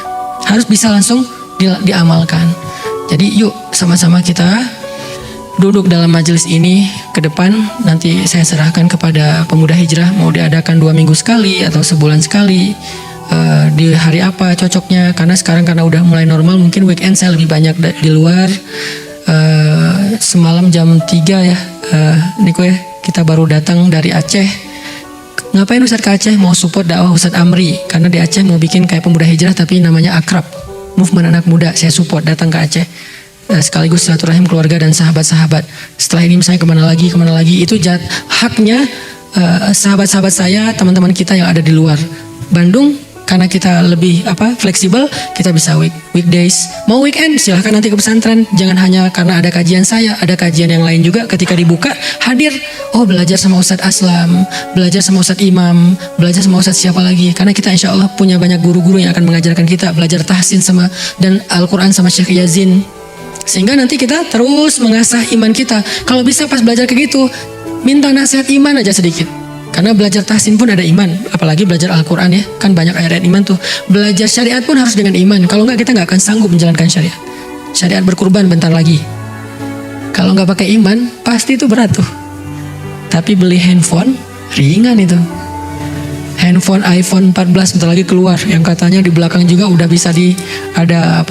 Harus bisa langsung diamalkan. Jadi yuk sama-sama kita duduk dalam majelis ini ke depan. Nanti saya serahkan kepada pemuda hijrah mau diadakan 2 minggu sekali atau sebulan sekali. Di hari apa cocoknya, karena sekarang karena udah mulai normal, mungkin weekend saya lebih banyak di luar. Semalam jam 3 ya Niko ya, kita baru datang dari Aceh. Ngapain Ustadz ke Aceh? Mau support dakwah Ustadz Amri, karena di Aceh mau bikin kayak pemuda hijrah tapi namanya Akrab, movement anak muda. Saya support datang ke Aceh, sekaligus silaturahim keluarga dan sahabat-sahabat. Setelah ini misalnya kemana lagi, itu haknya sahabat-sahabat saya, teman-teman kita yang ada di luar Bandung. Karena kita lebih fleksibel, kita bisa weekdays. Mau weekend silahkan nanti ke pesantren. Jangan hanya karena ada kajian saya, ada kajian yang lain juga. Ketika dibuka hadir, belajar sama Ustadz Aslam, belajar sama Ustadz Imam, belajar sama Ustadz siapa lagi. Karena kita insya Allah punya banyak guru-guru yang akan mengajarkan kita. Belajar tahsin dan Al-Quran sama Syekh Yazin. Sehingga nanti kita terus mengasah iman kita. Kalau bisa pas belajar kayak gitu, minta nasihat iman aja sedikit. Karena belajar tahsin pun ada iman, apalagi belajar Al-Quran ya, kan banyak ayat-ayat iman tuh. Belajar syariat pun harus dengan iman, kalau enggak kita nggak akan sanggup menjalankan syariat. Syariat berkurban bentar lagi. Kalau nggak pakai iman, pasti itu berat tuh. Tapi beli handphone, ringan itu. Handphone iPhone 14 bentar lagi keluar, yang katanya di belakang juga udah bisa ada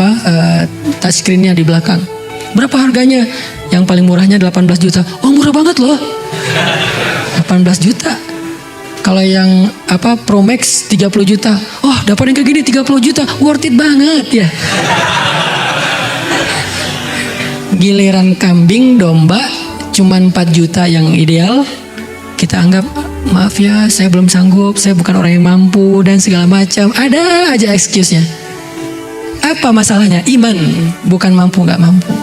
touchscreen-nya di belakang. Berapa harganya? Yang paling murahnya 18 juta. Oh murah banget loh. 18 juta. Kalau yang Pro Max 30 juta. Oh, dapat yang kayak gini 30 juta. Worth it banget ya. Giliran kambing, domba cuman 4 juta yang ideal. Kita anggap, maaf ya, saya belum sanggup, saya bukan orang yang mampu dan segala macam. Ada aja excuse-nya. Apa masalahnya? Iman, bukan mampu nggak mampu.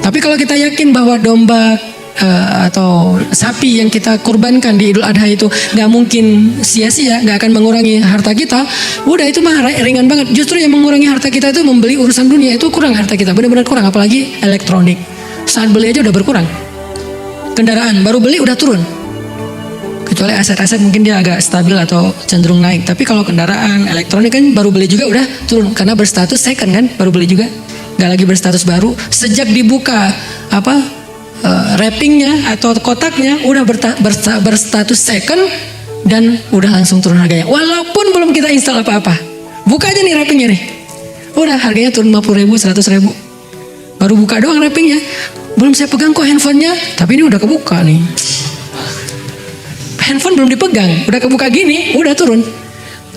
Tapi kalau kita yakin bahwa domba atau sapi yang kita kurbankan di Idul Adha itu nggak mungkin sia-sia, nggak akan mengurangi harta kita, udah itu mah ringan banget. Justru yang mengurangi harta kita itu membeli urusan dunia, itu kurang harta kita, benar-benar kurang. Apalagi elektronik, saat beli aja udah berkurang. Kendaraan baru beli udah turun, kecuali aset-aset mungkin dia agak stabil atau cenderung naik. Tapi kalau kendaraan elektronik kan baru beli juga udah turun, karena berstatus second kan, baru beli juga, nggak lagi berstatus baru. Sejak dibuka wrappingnya atau kotaknya udah berstatus second dan udah langsung turun harganya, walaupun belum kita install apa-apa. Buka aja nih wrappingnya nih, udah harganya turun 50 ribu, 100 ribu. Baru buka doang wrappingnya, belum saya pegang kok handphonenya, tapi ini udah kebuka nih. Handphone belum dipegang, udah kebuka gini, udah turun.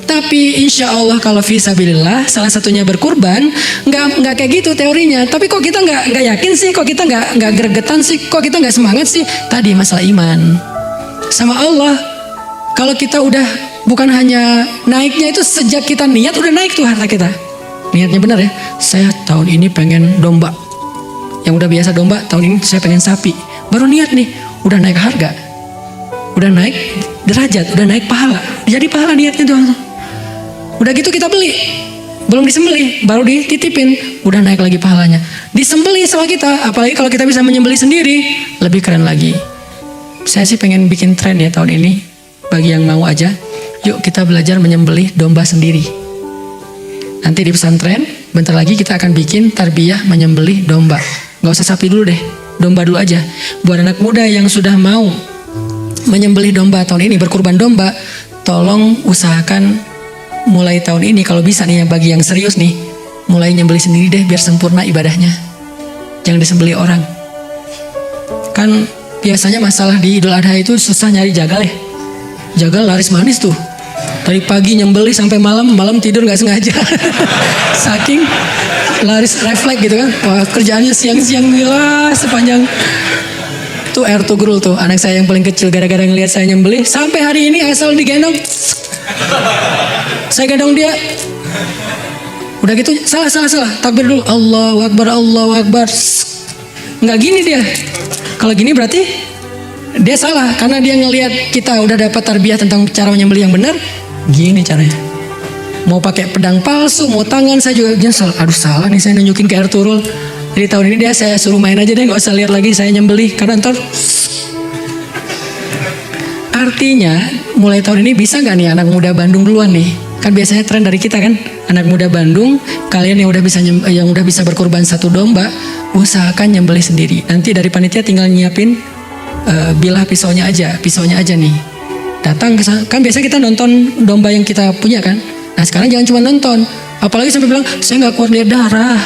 Tapi insya Allah kalau fisabilillah salah satunya berkurban, nggak kayak gitu teorinya. Tapi kok kita nggak yakin sih, kok kita nggak gregetan sih, kok kita nggak semangat sih? Tadi masalah iman sama Allah. Kalau kita udah bukan hanya naiknya itu sejak kita niat udah naik tuh harta kita. Niatnya benar ya. Saya tahun ini pengen domba. Yang udah biasa domba, tahun ini saya pengen sapi. Baru niat nih, udah naik harga, udah naik derajat, udah naik pahala. Jadi pahala niatnya tuh. Udah gitu kita beli, belum disembelih, baru dititipin, udah naik lagi pahalanya. Disembelih sama kita, apalagi kalau kita bisa menyembelih sendiri, lebih keren lagi. Saya sih pengen bikin tren ya tahun ini, bagi yang mau aja, yuk kita belajar menyembelih domba sendiri. Nanti di pesantren, bentar lagi kita akan bikin tarbiyah menyembelih domba. Gak usah sapi dulu deh, domba dulu aja. Buat anak muda yang sudah mau menyembelih domba tahun ini, berkurban domba, tolong usahakan mulai tahun ini kalau bisa nih, bagi yang serius nih, mulai nyembelih sendiri deh biar sempurna ibadahnya. Jangan disembelih orang. Kan biasanya masalah di Idul Adha itu susah nyari jagal ya. Jagal laris manis tuh. Dari pagi nyembelih sampai malam tidur nggak sengaja. Saking laris refleks gitu kan. Wah, kerjaannya siang-siang gila sepanjang. Tuh Ertugrul tuh, anak saya yang paling kecil, gara-gara ngelihat saya nyembelih, sampai hari ini asal digendong, saya gendong dia. Udah gitu salah, takbir dulu, Allahu Akbar. Nggak gini dia. Kalau gini berarti dia salah, karena dia ngelihat kita udah dapat tarbiyah tentang cara menyembelih yang benar. Gini caranya. Mau pakai pedang palsu, mau tangan, saya juga nyesel. Aduh salah nih saya nunjukin ke Ertugrul. Jadi tahun ini dia saya suruh main aja deh, nggak usah lihat lagi saya nyembelih, karena ntar. Artinya mulai tahun ini bisa nggak nih anak muda Bandung duluan nih? Kan biasanya tren dari kita kan, anak muda Bandung, kalian yang udah bisa berkorban satu domba, usahakan nyembelih sendiri. Nanti dari panitia tinggal nyiapin bilah pisaunya aja nih. Datang ke sana, kan biasanya kita nonton domba yang kita punya kan. Nah sekarang jangan cuma nonton, apalagi sampai bilang saya nggak kuat lihat darah.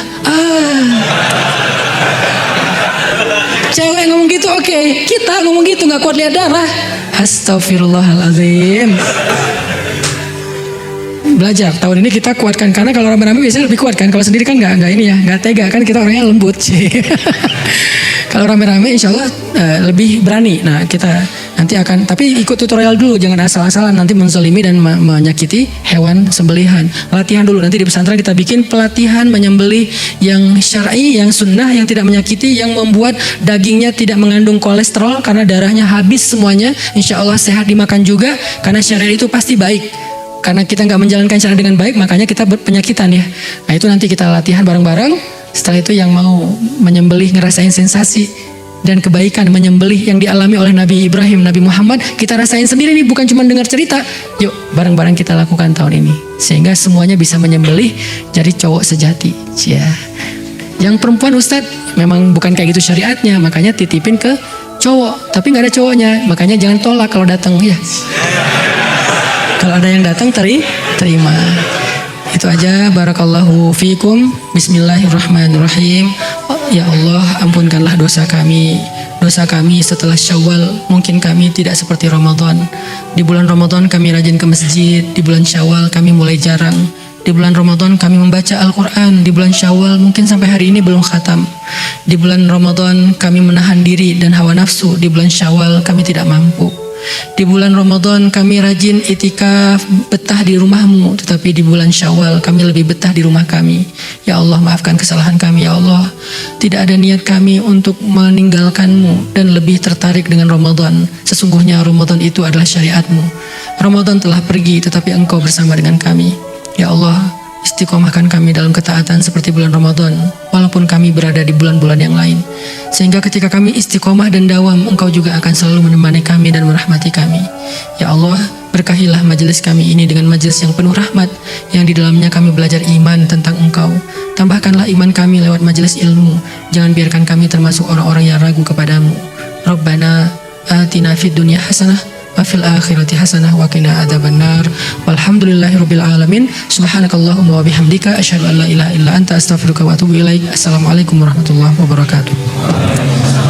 Cewek ngomong gitu oke. Kita ngomong gitu nggak kuat lihat darah. Astagfirullahaladzim. Belajar tahun ini kita kuatkan, karena kalau rame-rame biasanya lebih kuat kan. Kalau sendiri kan nggak tega kan, kita orangnya lembut sih. Kalau rame-rame insya Allah lebih berani. Nah kita nanti akan, tapi ikut tutorial dulu, jangan asal-asalan nanti menzalimi dan menyakiti hewan sembelihan. Latihan dulu, nanti di pesantren kita bikin pelatihan menyembelih yang syar'i, yang sunnah, yang tidak menyakiti, yang membuat dagingnya tidak mengandung kolesterol karena darahnya habis semuanya. Insya Allah sehat dimakan juga, karena syariat itu pasti baik. Karena kita nggak menjalankan syariat dengan baik, makanya kita penyakitan ya. Nah itu nanti kita latihan bareng-bareng. Setelah itu yang mau menyembelih ngerasain sensasi dan kebaikan menyembelih yang dialami oleh Nabi Ibrahim, Nabi Muhammad, kita rasain sendiri nih, bukan cuma dengar cerita. Yuk bareng-bareng kita lakukan tahun ini, sehingga semuanya bisa menyembelih jadi cowok sejati. Ya. Yang perempuan Ustadz memang bukan kayak gitu syariatnya, makanya titipin ke cowok, tapi nggak ada cowoknya, makanya jangan tolak kalau datang ya. Kalau ada yang datang terima. Itu aja. Barakallahu fikum. Bismillahirrahmanirrahim. Ya Allah, ampunkanlah dosa kami setelah Syawal. Mungkin kami tidak seperti Ramadan. Di bulan Ramadan kami rajin ke masjid. Di bulan Syawal kami mulai jarang. Di bulan Ramadan kami membaca Al-Quran. Di bulan Syawal mungkin sampai hari ini belum khatam. Di bulan Ramadan kami menahan diri dan hawa nafsu. Di bulan Syawal kami tidak mampu. Di bulan Ramadan kami rajin itikaf, betah di rumahmu, tetapi di bulan Syawal kami lebih betah di rumah kami. Ya Allah, maafkan kesalahan kami ya Allah. Tidak ada niat kami untuk meninggalkanmu dan lebih tertarik dengan Ramadan. Sesungguhnya Ramadan itu adalah syariatmu. Ramadan telah pergi, tetapi engkau bersama dengan kami. Ya Allah, istiqomahkan kami dalam ketaatan seperti bulan Ramadan, walaupun kami berada di bulan-bulan yang lain. Sehingga ketika kami istiqomah dan dawam, engkau juga akan selalu menemani kami dan merahmati kami. Ya Allah, berkahilah majelis kami ini dengan majelis yang penuh rahmat, yang di dalamnya kami belajar iman tentang engkau. Tambahkanlah iman kami lewat majelis ilmu. Jangan biarkan kami termasuk orang-orang yang ragu kepadamu. Rabbana atina fid dunya hasanah wa fil akhirati hasanah wa qina adzabannar. Walhamdulillahirabbil alamin. Subhanakallahumma wa bihamdika asyhadu an la ilaha illa anta astaghfiruka wa atubu ilaik. Assalamualaikum warahmatullahi wabarakatuh.